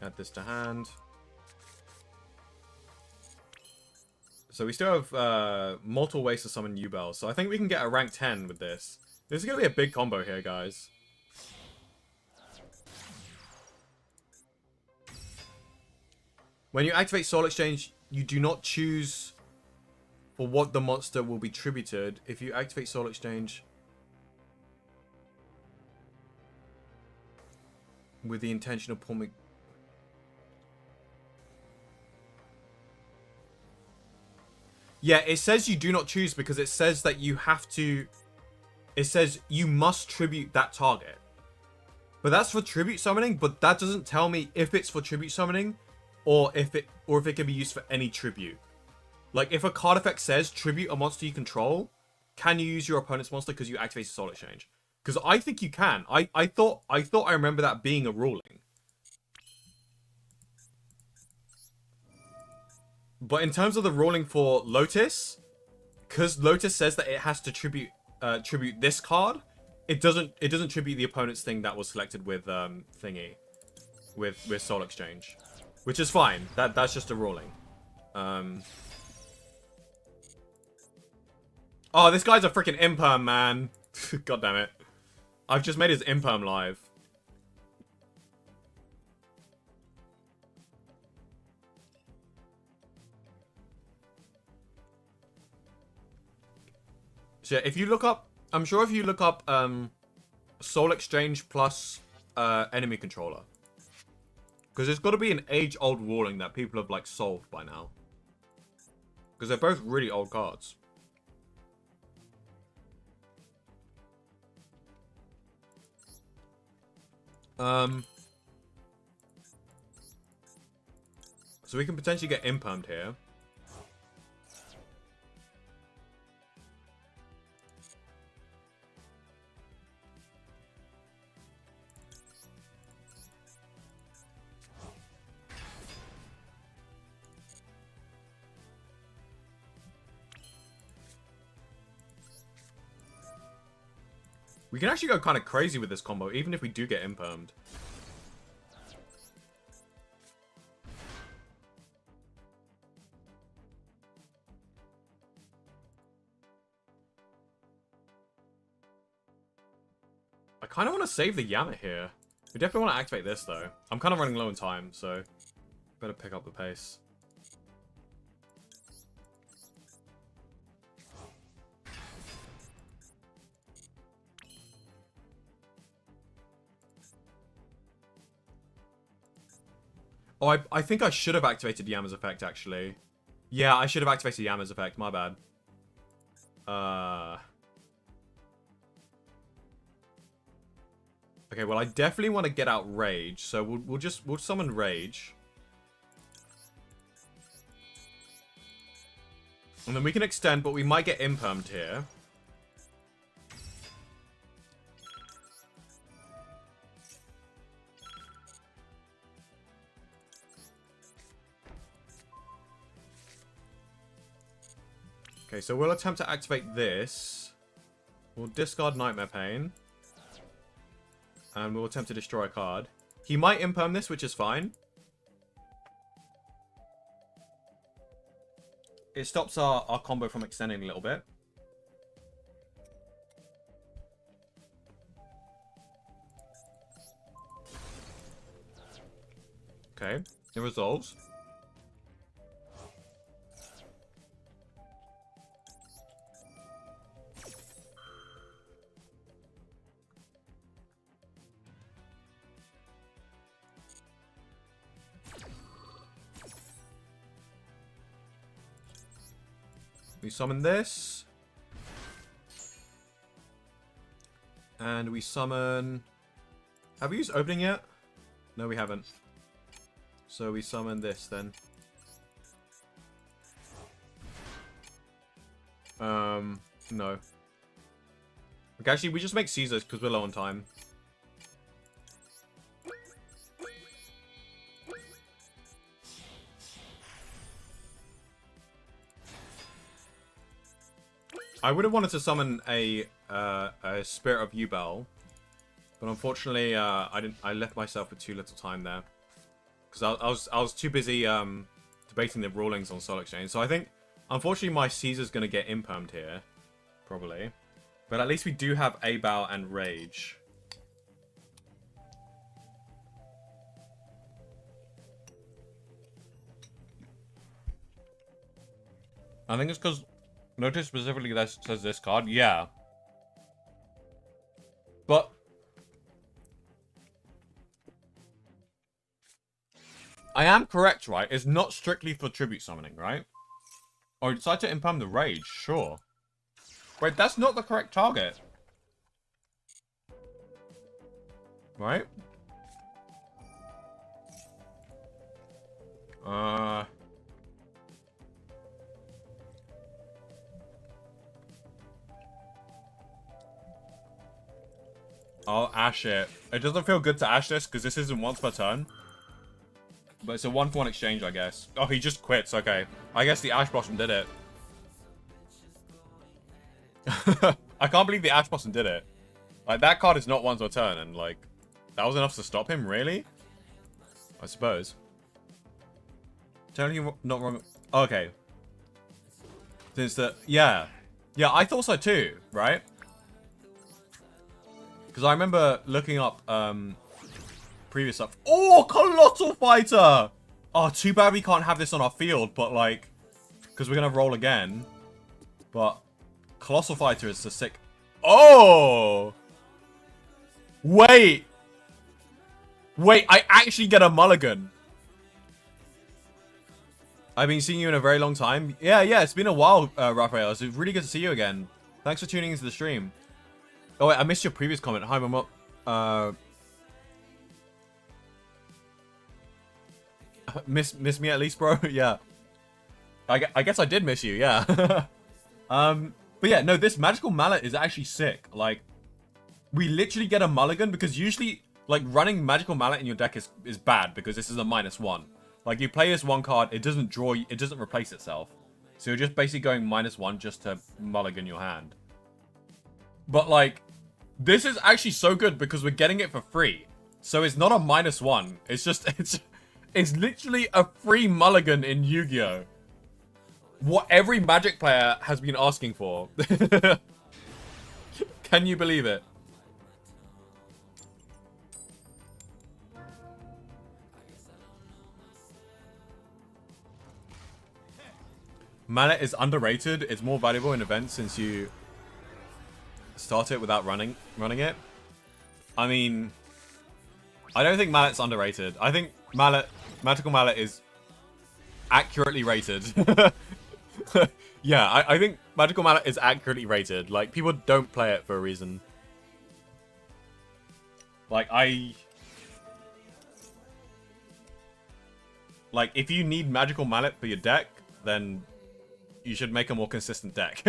A: Add this to hand. So we still have multiple ways to summon Yubel. So I think we can get a rank 10 with this. This is going to be a big combo here, guys. When you activate Soul Exchange, you do not choose for what the monster will be tributed. If you activate Soul Exchange with the intention of pulling... Yeah, it says you do not choose because it says that you have to... It says you must tribute that target. But that's for tribute summoning, but that doesn't tell me if it's for tribute summoning or if it can be used for any tribute. Like, if a card effect says tribute a monster you control, can you use your opponent's monster because you activated Soul Exchange? Because I think you can. I thought I remember that being a ruling. But in terms of the ruling for Lotus, because Lotus says that it has to tribute this card, it doesn't tribute the opponent's thing that was selected with with Soul Exchange, which is fine. That's just a ruling. Oh, this guy's a freaking imperm, man. God damn it! I've just made his imperm live. Shit, if you look up... I'm sure if you look up Soul Exchange plus enemy controller. Because there's got to be an age-old ruling that people have, like, solved by now. Because they're both really old cards. So we can potentially get impermed here. We can actually go kind of crazy with this combo, even if we do get impermed. I kind of want to save the Yammer here. We definitely want to activate this, though. I'm kind of running low on time, so better pick up the pace. Oh, I think I should have activated Yammer's effect, actually. Yeah, I should have activated Yammer's effect. My bad. Okay, well, I definitely want to get out Rage, so we'll summon Rage. And then we can extend, but we might get impermed here. Okay, so we'll attempt to activate this. We'll discard Nightmare Pain. And we'll attempt to destroy a card. He might imperm this, which is fine. It stops our combo from extending a little bit. Okay, it resolves. We summon this. And we summon... Have we used opening yet? No, we haven't. So we summon this then. No. Okay, actually, we just make Caesars because we're low on time. I would have wanted to summon a Spirit of Yubel, but unfortunately, I left myself with too little time there because I was too busy debating the rulings on Soul Exchange. So I think, unfortunately, my Caesar's gonna get impermed here, probably. But at least we do have A-Bow and Rage. I think it's because. Notice specifically that says this card. Yeah. But I am correct, right? It's not strictly for tribute summoning, right? Or decide to imperm the Rage, sure. Wait, that's not the correct target. Right? I'll Ash it. It doesn't feel good to Ash this, because this isn't once per turn. But it's a 1-for-1 exchange, I guess. Oh, he just quits, okay. I guess the Ash Blossom did it. I can't believe the Ash Blossom did it. Like, that card is not once per turn, and, like, that was enough to stop him, really? I suppose. Totally not wrong. Okay. Since the... Yeah. Yeah, I thought so too, right? Because I remember looking up previous stuff. Oh, Colossal Fighter! Oh, too bad we can't have this on our field, but like... Because we're going to roll again. But Colossal Fighter is a sick... Oh! Wait! Wait, I actually get a mulligan. I've been seeing you in a very long time. Yeah, it's been a while, Raphael. It's really good to see you again. Thanks for tuning into the stream. Oh, wait, I missed your previous comment. Hi, Mama. Miss me at least, bro? Yeah. I guess I did miss you, yeah. But yeah, no, this magical mallet is actually sick. Like, we literally get a mulligan because usually, like, running magical mallet in your deck is bad because this is a -1. Like, you play this one card, it doesn't draw, it doesn't replace itself. So you're just basically going -1 just to mulligan your hand. But, like, this is actually so good because we're getting it for free. So it's not a -1. It's just, it's literally a free mulligan in Yu-Gi-Oh! What every Magic player has been asking for. Can you believe it? Mallet is underrated. It's more valuable in events since you start it without running it. I mean, I don't think Mallet's underrated. I think Magical Mallet is accurately rated. Yeah, I think Magical Mallet is accurately rated. Like, people don't play it for a reason. Like, Like, if you need Magical Mallet for your deck, then you should make a more consistent deck.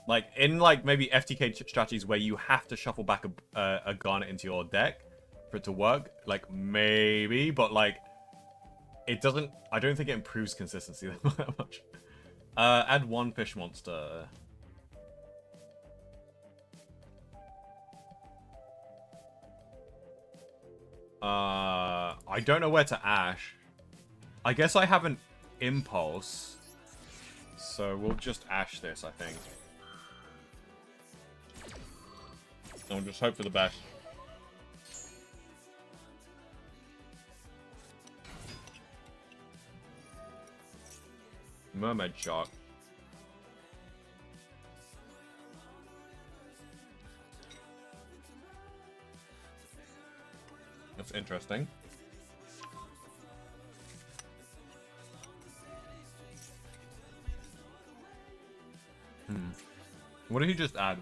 A: Like, in, like, maybe FTK strategies where you have to shuffle back a Garnet into your deck for it to work, like, maybe, but, like, it doesn't... I don't think it improves consistency that much. Add one fish monster. I don't know where to ash. I guess I have an impulse. So we'll just ash this, I think. And we'll just hope for the best. Mermaid Shark. That's interesting. What did he just add?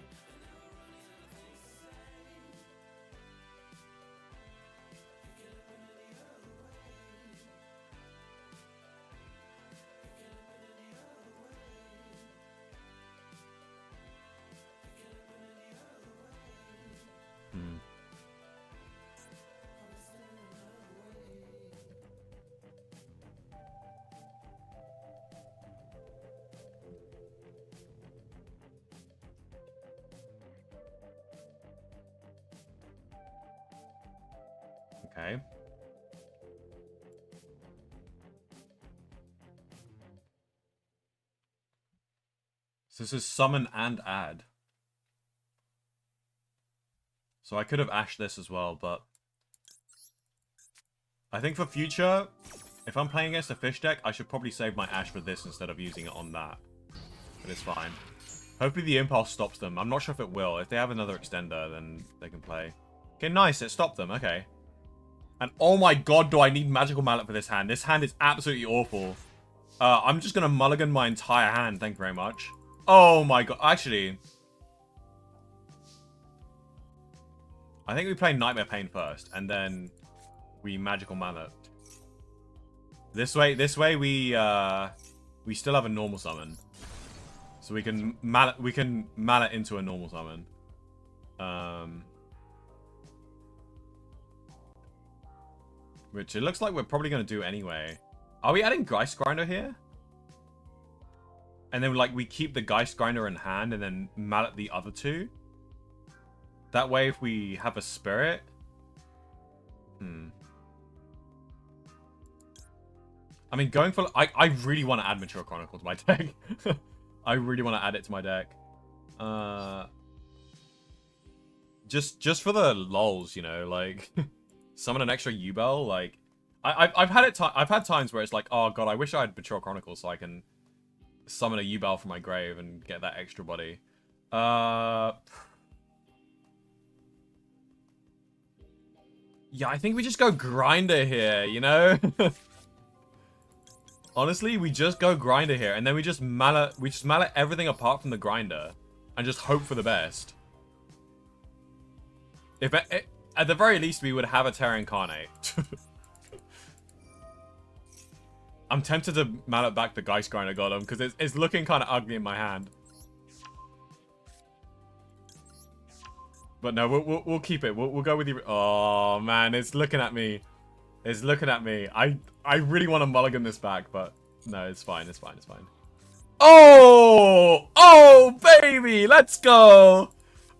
A: Okay. So this is summon and add. So I could have ashed this as well, but I think for future, if I'm playing against a fish deck, I should probably save my ash for this instead of using it on that. But it's fine. Hopefully the impulse stops them. I'm not sure if it will. If they have another extender, then they can play. Okay, nice. It stopped them. Okay. And oh my god, do I need Magical Mallet for this hand. This hand is absolutely awful. I'm just going to mulligan my entire hand. Thank you very much. Oh my god. Actually, I think we play Nightmare Pain first, and then we Magical Mallet. This way we still have a normal summon. So we can mallet into a normal summon. Which it looks like we're probably going to do anyway. Are we adding Geist Grinder here? And then, like, we keep the Geist Grinder in hand and then mallet the other two? That way, if we have a Spirit... I mean, going for... I really want to add Mature Chronicle to my deck. I really want to add it to my deck. Just for the lols, you know, like... Summon an extra Yubel, like... I've had times where it's like, oh god, I wish I had Mature Chronicle so I can summon a Yubel from my grave and get that extra body. Yeah, I think we just go grinder here, you know? Honestly, we just go grinder here, and then we just mallet everything apart from the grinder, and just hope for the best. If at the very least we would have a Terra Incarnate. I'm tempted to mallet back the Geist Grinder Golem because it's looking kind of ugly in my hand. But no, we'll keep it. We'll go with you. Oh man, it's looking at me. It's looking at me. I really want to mulligan this back, but no, it's fine. It's fine. It's fine. Oh! Oh, baby! Let's go!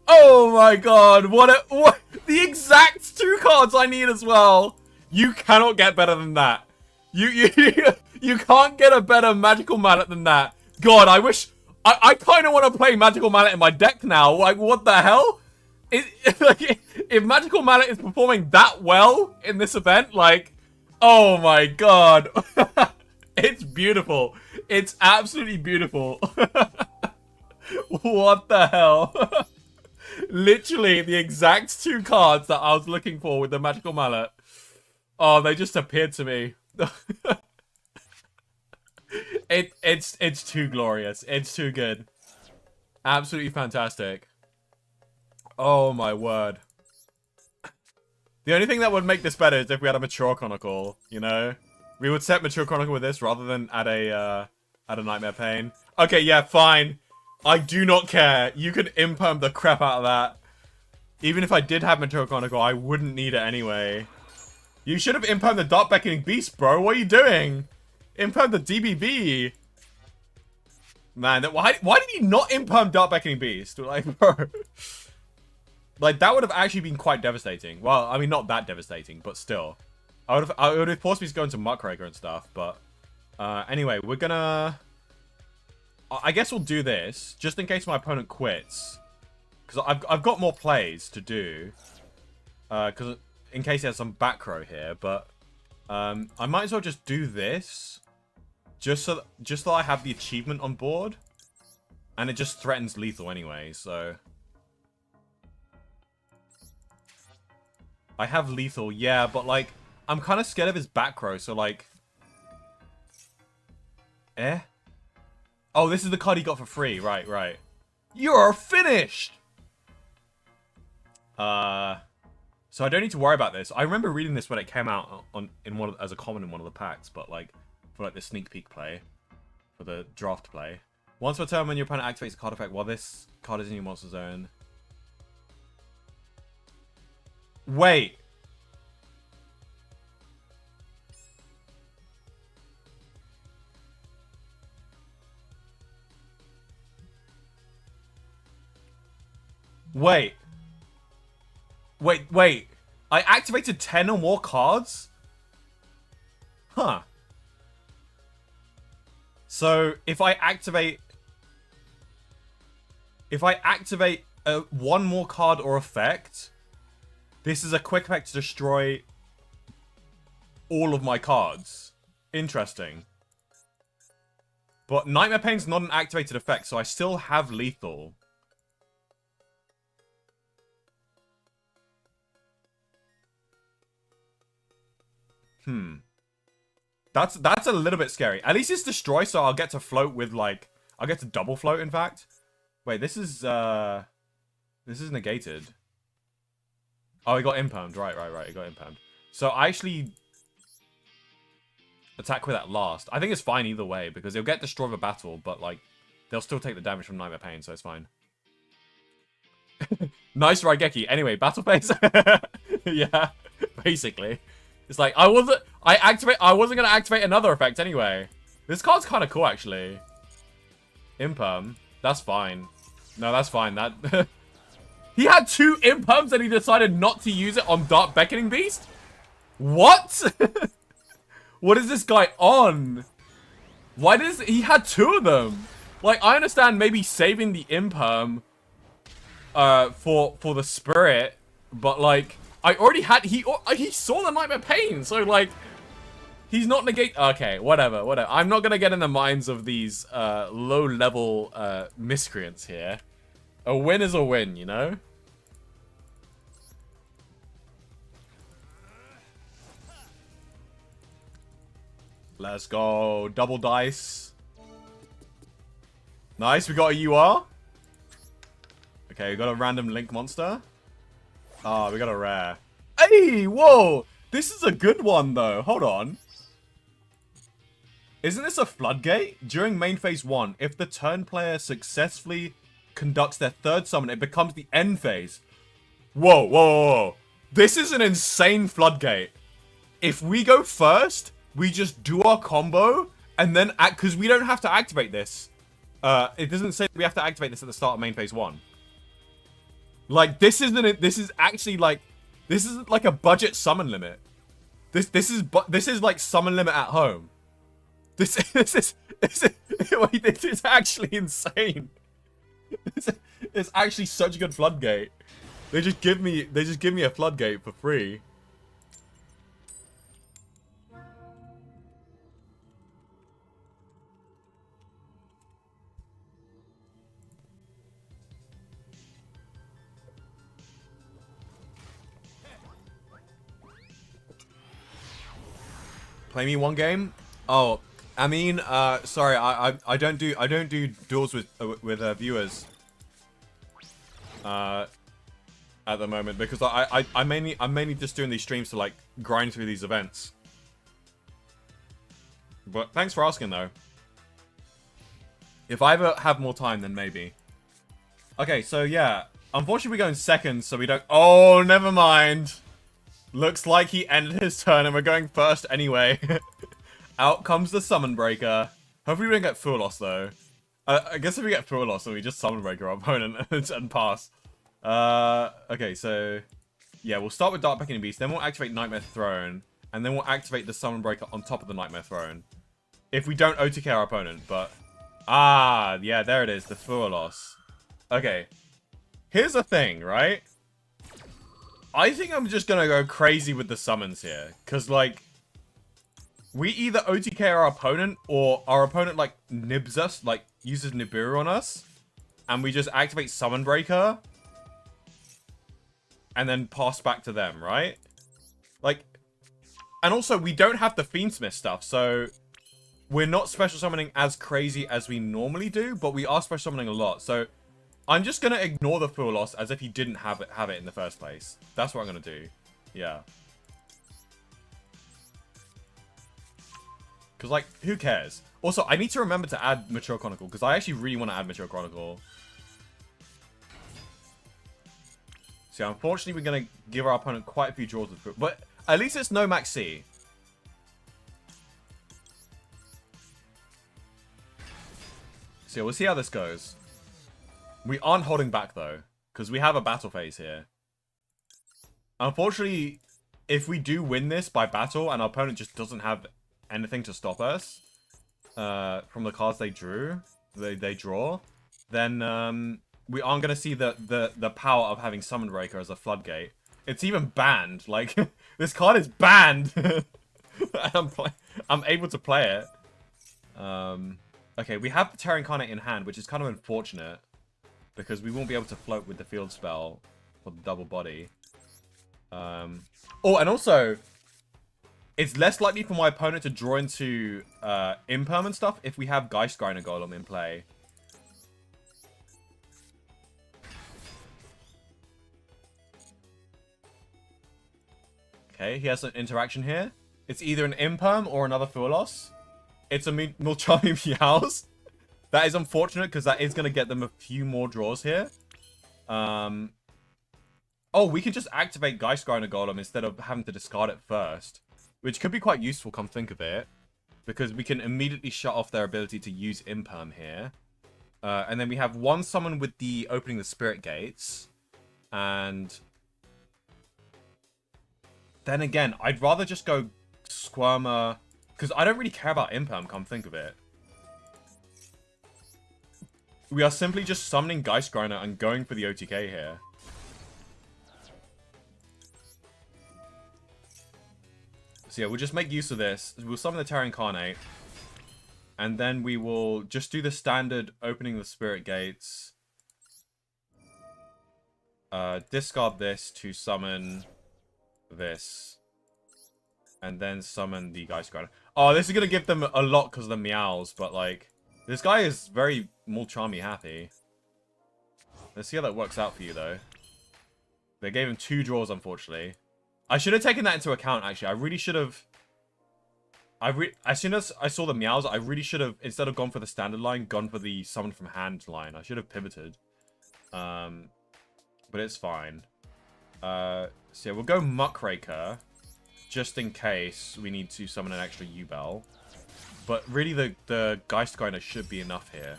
A: Oh my god, what the exact 2 cards I need as well. You cannot get better than that. You can't get a better magical mallet than that. God, I wish I kind of want to play magical mallet in my deck now. Like, what the hell? Like, if magical mallet is performing that well in this event, like, oh my god. It's beautiful. It's absolutely beautiful. What the hell? Literally the exact 2 cards that I was looking for with the magical mallet. Oh, they just appeared to me. It's too glorious. It's too good. Absolutely fantastic. Oh my word. The only thing that would make this better is if we had a Mature Chronicle, you know? We would set Mature Chronicle with this rather than add a Nightmare Pain. Okay, yeah, fine. I do not care. You can imperm the crap out of that. Even if I did have Mature Chronicle, I wouldn't need it anyway. You should have impermed the Dark Beckoning Beast, bro. What are you doing? Imperm the DBB. Man, why did you not imperm Dark Beckoning Beast? Like, bro. Like, that would have actually been quite devastating. Well, I mean, not that devastating, but still. I would have forced me to go into Muckraker and stuff, but... anyway, we're gonna... I guess we'll do this, just in case my opponent quits. Because I've got more plays to do. Because in case he has some back row here, but... I might as well just do this. Just so that I have the achievement on board. And it just threatens lethal anyway, so... I have lethal, yeah, but like... I'm kind of scared of his back row, so like... Eh? Oh, this is the card he got for free. Right, right. You're finished! So I don't need to worry about this. I remember reading this when it came out as a common in one of the packs, but like for like the sneak peek play, for the draft play. Once per turn, when your opponent activates a card effect while this card is in your monster zone. Wait. Wait. Wait. I activated 10 or more cards? Huh. So, if I activate one more card or effect, this is a quick effect to destroy all of my cards. Interesting. But Nightmare Pain's not an activated effect, so I still have lethal. That's a little bit scary. At least it's destroy, so I'll get to float with like I'll get to double float. In fact, wait, this is negated. Oh, he got impermed. Right. He got impermed. So I actually attack with that last. I think it's fine either way because he'll get destroyed with a battle, but like they'll still take the damage from Nightmare Pain, so it's fine. Nice Raigeki. Anyway, battle phase. Yeah, basically. It's like, I wasn't gonna activate another effect anyway. This card's kind of cool, actually. Imperm. That's fine. No, that's fine. That he had 2 imperms and he decided not to use it on Dark Beckoning Beast? What? What is this guy on? Why does he had 2 of them? Like, I understand maybe saving the imperm for the spirit, but like I already had he saw the Nightmare Pain, so like
B: He's not negate. Okay, whatever. I'm not gonna get in the minds of these low-level miscreants here. A win is a win, you know? Let's go. Double dice. Nice, we got a UR. Okay, we got a random link monster. Ah, we got a rare. Hey, whoa! This is a good one, though. Hold on. Isn't this a floodgate? During main phase 1, if the turn player successfully conducts their third summon, it becomes the end phase. Whoa, whoa, whoa, whoa. This is an insane floodgate. If we go first, we just do our combo, and then act, because we don't have to activate this. It doesn't say we have to activate this at the start of main phase 1. Like, this is actually like a budget summon limit. This is like summon limit at home. This is actually insane. It's actually such a good floodgate. They just give me a floodgate for free. Play me one game? Oh, I mean, sorry, I don't do duels with viewers. At the moment, because I'm mainly just doing these streams to like grind through these events. But thanks for asking though. If I ever have more time, then maybe. Okay, so yeah, unfortunately we go in second, so we don't. Oh, never mind. Looks like he ended his turn, and we're going first anyway. Out comes the Summon Breaker. Hopefully we don't get full loss though. I guess if we get full loss, then we just Summon Breaker our opponent and pass. Okay, so yeah, we'll start with Dark Beckoning Beast, then we'll activate Nightmare Throne, and then we'll activate the Summon Breaker on top of the Nightmare Throne. If we don't OTK our opponent, but yeah, there it is, the full loss. Okay, here's the thing, right? I think I'm just gonna go crazy with the summons here, because like we either OTK our opponent or our opponent like nibs us, like uses Nibiru on us, and we just activate Summon Breaker and then pass back to them, right? Like, and also we don't have the Fiendsmith stuff, so we're not special summoning as crazy as we normally do, but we are special summoning a lot. So I'm just gonna ignore the full loss as if he didn't have it in the first place. That's what I'm gonna do. Yeah. Because, like, who cares? Also, I need to remember to add Mature Chronicle, because I actually really want to add Mature Chronicle. So, unfortunately, we're going to give our opponent quite a few draws with it. But at least it's no Max C. So, yeah, we'll see how this goes. We aren't holding back, though, because we have a battle phase here. Unfortunately, if we do win this by battle and our opponent just doesn't have anything to stop us from the cards they draw, then we aren't going to see the power of having Summon Breaker as a floodgate. It's even banned. Like, this card is banned. And I'm able to play it. Okay, we have the Terra Incarnate in hand, which is kind of unfortunate, because we won't be able to float with the field spell for the double body. Oh, and also, it's less likely for my opponent to draw into Imperm and stuff if we have Geist Grinder Golem in play. Okay, he has an interaction here. It's either an Imperm or another full loss. It's a Mulchammy Meows. That is unfortunate because that is going to get them a few more draws here. Oh, we can just activate Geist Grinder Golem instead of having to discard it first. Which could be quite useful, come think of it. Because we can immediately shut off their ability to use Imperm here. And then we have one summon with the opening the Spirit Gates. And then again, I'd rather just go Squirmer. Because I don't really care about Imperm, come think of it. We are simply just summoning Geist Grinder and going for the OTK here. So yeah, we'll just make use of this. We'll summon the Terra Incarnate. And then we will just do the standard opening the Spirit Gates. Discard this to summon this. And then summon the Geist Grinder. Oh, this is going to give them a lot because of the meows. But like, this guy is very Mulchammy happy. Let's see how that works out for you though. They gave him 2 draws, unfortunately. I should have taken that into account, actually. I really should have... As soon as I saw the meows, I really should have, instead of gone for the standard line, gone for the summon from hand line. I should have pivoted. But it's fine. So yeah, we'll go Muckraker, just in case we need to summon an extra Yubel. But really, the Geist Grinder should be enough here.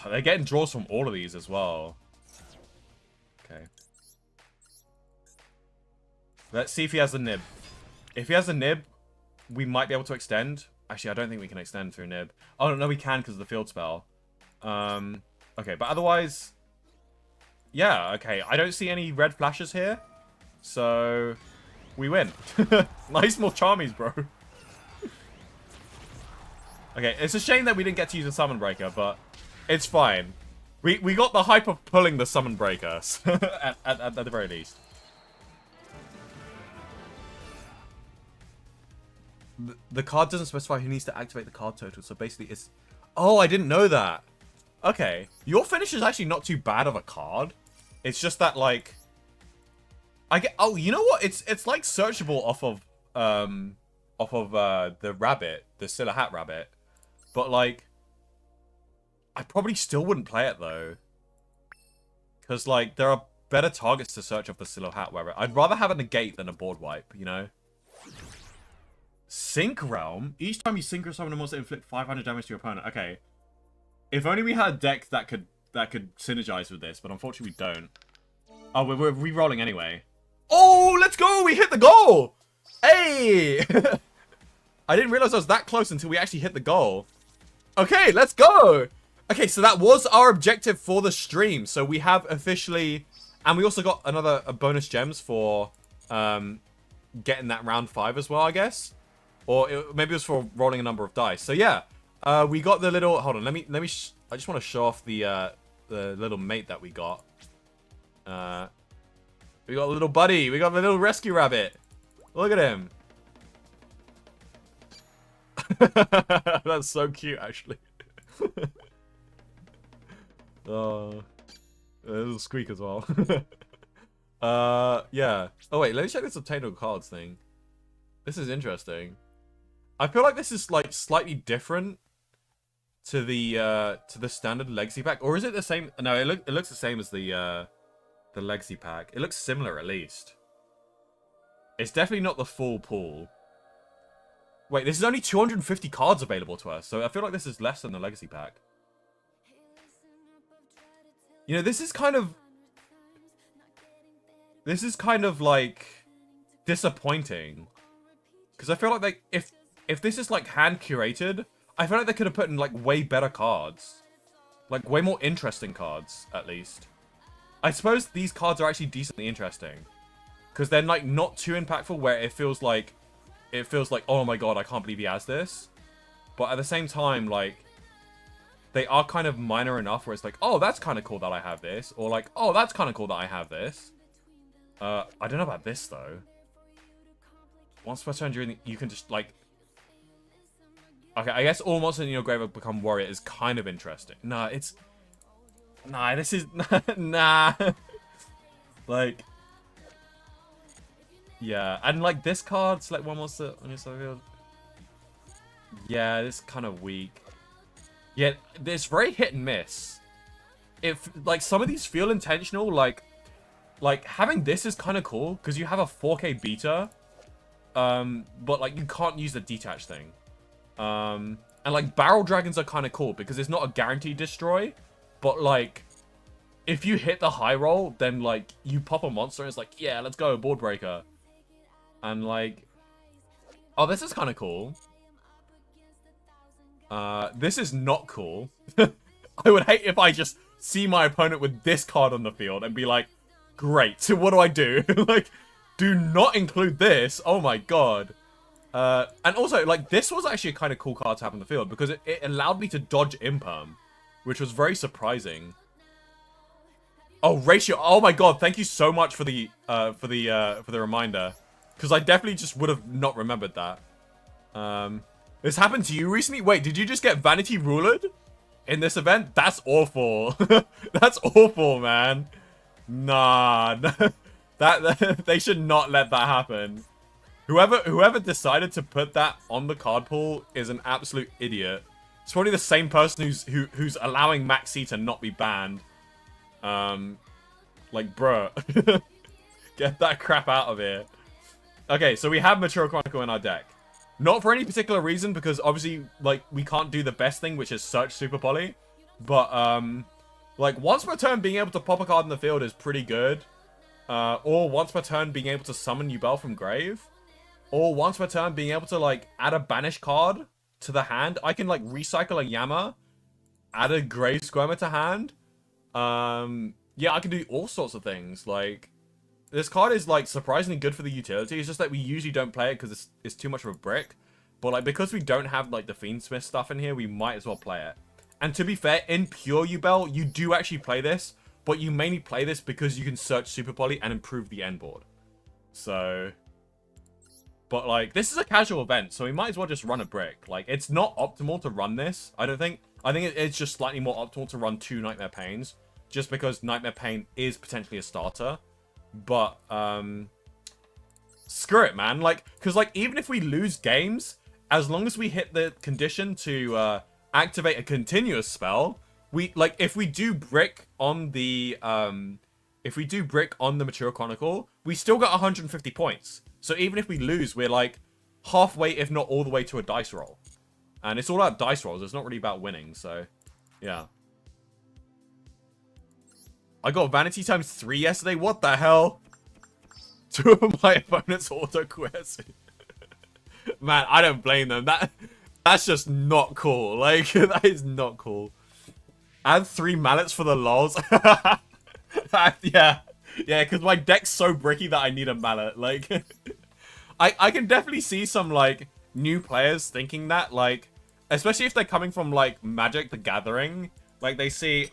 B: They're getting draws from all of these as well. Okay. Let's see if he has a nib. If he has a nib, we might be able to extend. Actually, I don't think we can extend through nib. Oh, no, we can because of the field spell. Okay, but otherwise... Yeah, okay. I don't see any red flashes here. So, we win. Nice more charmies, bro. Okay, it's a shame that we didn't get to use a Summon Breaker, but it's fine. We got the hype of pulling the Summon Breakers, at the very least. The card doesn't specify who needs to activate the card total, so basically it's... Oh, I didn't know that. Okay. Your finish is actually not too bad of a card. It's just that, like... Oh, you know what? It's like searchable off of the rabbit, the Scylla Hat rabbit. But, like... I probably still wouldn't play it, though. Because, like, there are better targets to search off the Scylla Hat rabbit. I'd rather have a negate than a board wipe, you know? Sync Realm? Each time you sync or summon a monster, inflict 500 damage to your opponent. Okay. If only we had a deck that could synergize with this, but unfortunately we don't. Oh, we're re-rolling anyway. Oh, let's go! We hit the goal! Hey! I didn't realize I was that close until we actually hit the goal. Okay, let's go! Okay, so that was our objective for the stream. So we have officially... And we also got a bonus gems for getting that round 5 as well, I guess. Or maybe it was for rolling a number of dice. So yeah, we got the little... Hold on, let me. I just want to show off the little mate that we got. We got a little buddy. We got the little rescue rabbit. Look at him. That's so cute, actually. Oh, a little squeak as well. Yeah. Oh wait, let me check this obtainable cards thing. This is interesting. I feel like this is like slightly different to the standard legacy pack, or is it the same? No, it looks the same as the legacy pack. It looks similar at least. It's definitely not the full pool. Wait, this is only 250 cards available to us, so I feel like this is less than the legacy pack. You know, this is kind of like disappointing, because I feel like if this is like hand curated, I feel like they could have put in like way better cards, like way more interesting cards at least. I suppose these cards are actually decently interesting, because they're like not too impactful where it feels like oh my god, I can't believe he has this, but at the same time like they are kind of minor enough where it's like, oh, that's kind of cool that I have this, or like, oh, that's kind of cool that I have this. I don't know about this though. Once per turn during you can just like... Okay, I guess all monsters in your grave have become warrior is kind of interesting. Nah, it's... Nah, this is... Nah. Like... Yeah, and like this card, select one monster on your side field. Yeah, this is kind of weak. Yeah, it's very hit and miss. If like some of these feel intentional, like having this is kind of cool because you have a 4K beta, but like you can't use the detach thing. And like barrel dragons are kind of cool because it's not a guaranteed destroy, but like if you hit the high roll, then like you pop a monster and it's like, yeah, let's go, board breaker. And like, oh, this is kind of cool. This is not cool. I would hate if I just see my opponent with this card on the field and be like, great, so what do I do? Like, Do not include this. Oh my god. And also, like, this was actually a kind of cool card to have in the field because it allowed me to dodge imperm, which was very surprising. Oh, ratio. Oh my god, thank you so much for the reminder. Because I definitely just would have not remembered that. This happened to you recently? Wait, did you just get vanity rulered in this event? That's awful. That's awful, man. Nah. that they should not let that happen. Whoever decided to put that on the card pool is an absolute idiot. It's probably the same person who's allowing Maxi to not be banned. Like, bruh. Get that crap out of here. Okay, so we have Mature Chronicle in our deck. Not for any particular reason, because obviously, like, we can't do the best thing, which is search Super Poly. But, like, once per turn being able to pop a card in the field is pretty good. Or once per turn being able to summon Yubel from grave. Or once per turn being able to, like, add a banish card to the hand. I can, like, recycle a Yama, add a Grave Squirmer to hand. Yeah, I can do all sorts of things. Like, this card is, like, surprisingly good for the utility. It's just that we usually don't play it because it's too much of a brick. But, like, because we don't have, like, the Fiendsmith stuff in here, we might as well play it. And to be fair, in pure Yubel, you do actually play this. But you mainly play this because you can search Super Poly and improve the end board. So... But, like, this is a casual event, so we might as well just run a brick. Like, it's not optimal to run this, I don't think. I think it's just slightly more optimal to run 2 Nightmare Pains. Just because Nightmare Pain is potentially a starter. But, screw it, man. Like, because, like, even if we lose games, as long as we hit the condition to activate a continuous spell, we, like, if we do brick on the, Mature Chronicle, we still got 150 points. So even if we lose, we're, like, halfway, if not all the way to a dice roll. And it's all about dice rolls. It's not really about winning, so, yeah. I got Vanity times 3 yesterday. What the hell? 2 of my opponents auto-quest. Man, I don't blame them. That's just not cool. Like, that is not cool. Add 3 mallets for the lols. Yeah. Yeah, because my deck's so bricky that I need a mallet. Like, I can definitely see some, like, new players thinking that, like, especially if they're coming from, like, Magic the Gathering. Like, they see,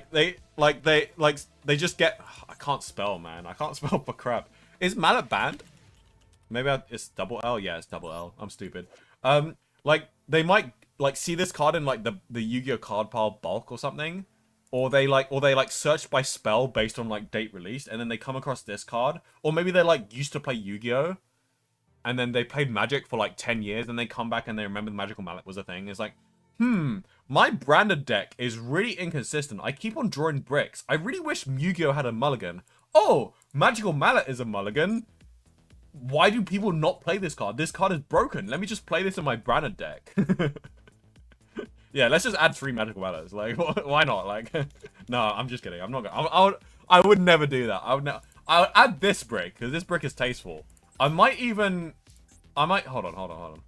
B: they just get, I can't spell, man. I can't spell for crap. Is mallet banned? Maybe it's double L? Yeah, it's double L. I'm stupid. Like, they might, like, see this card in, like, the Yu-Gi-Oh card pile bulk or something. Or they search by spell based on, like, date released, and then they come across this card. Or maybe they, like, used to play Yu-Gi-Oh! And then they played Magic for, like, 10 years, and they come back and they remember the Magical Mallet was a thing. It's like, my branded deck is really inconsistent. I keep on drawing bricks. I really wish Yu-Gi-Oh! Had a mulligan. Oh, Magical Mallet is a mulligan. Why do people not play this card? This card is broken. Let me just play this in my branded deck. Yeah, let's just add 3 Magical Mallets. Like, why not? Like, no, I'm just kidding. I'm not gonna. I would never do that. I would add this brick because this brick is tasteful. I might. Hold on.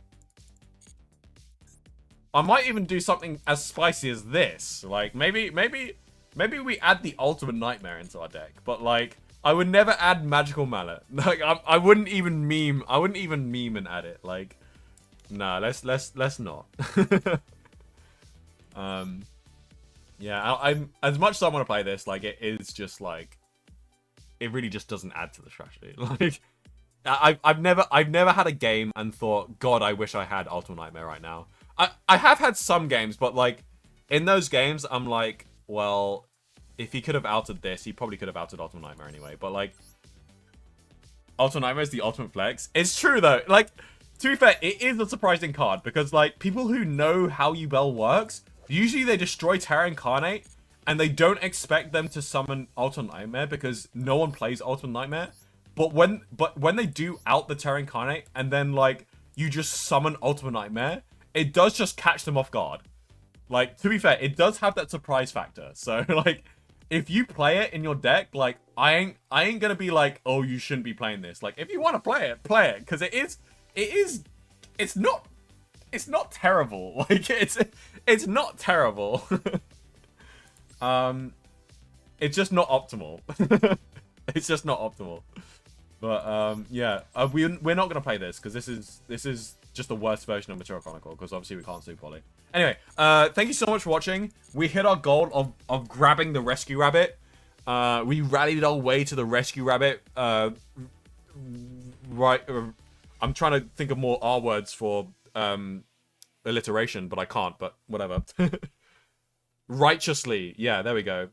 B: I might even do something as spicy as this. Like, maybe we add the Ultimate Nightmare into our deck. But, like, I would never add Magical Mallet. Like, I wouldn't even meme. I wouldn't even meme and add it. Like, nah, let's not. Yeah, I'm as much as I want to play this, like, it is just like, it really just doesn't add to the strategy. Like, I've never had a game and thought, God, I wish I had Ultimate Nightmare right now. I have had some games, but, like, in those games, I'm like, well, if he could have outed this, he probably could have outed Ultimate Nightmare anyway. But, like, Ultimate Nightmare is the ultimate flex. It's true though. Like, to be fair, it is a surprising card because, like, people who know how Yubel works, usually they destroy Terra Incarnate and they don't expect them to summon Ultimate Nightmare because no one plays Ultimate Nightmare. But when they do out the Terra Incarnate and then, like, you just summon Ultimate Nightmare, it does just catch them off guard. Like, to be fair, it does have that surprise factor. So, like, if you play it in your deck, like, I ain't gonna be like, oh, you shouldn't be playing this. Like, if you want to play it, play it. Because it's not terrible. Like, it's not terrible. it's just not optimal. It's just not optimal. But yeah, we're not gonna play this because this is just the worst version of Mature Chronicle because obviously we can't super poly. Anyway, thank you so much for watching. We hit our goal of grabbing the rescue rabbit. We rallied our way to the rescue rabbit. Right, I'm trying to think of more R words for alliteration, but I can't. But whatever. Righteously, yeah, there we go.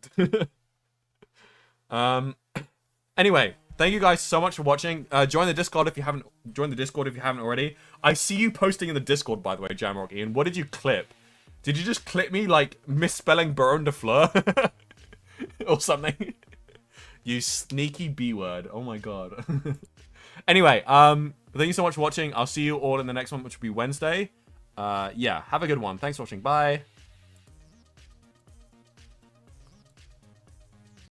B: Anyway, thank you guys so much for watching. Join the Discord if you haven't already. I see you posting in the Discord, by the way, Jamrock Ian. What did you clip? Did you just clip me like misspelling Baron de Fleur or something? You sneaky B word. Oh my god. Anyway, thank you so much for watching. I'll see you all in the next one, which will be Wednesday. Yeah, have a good one. Thanks for watching. Bye.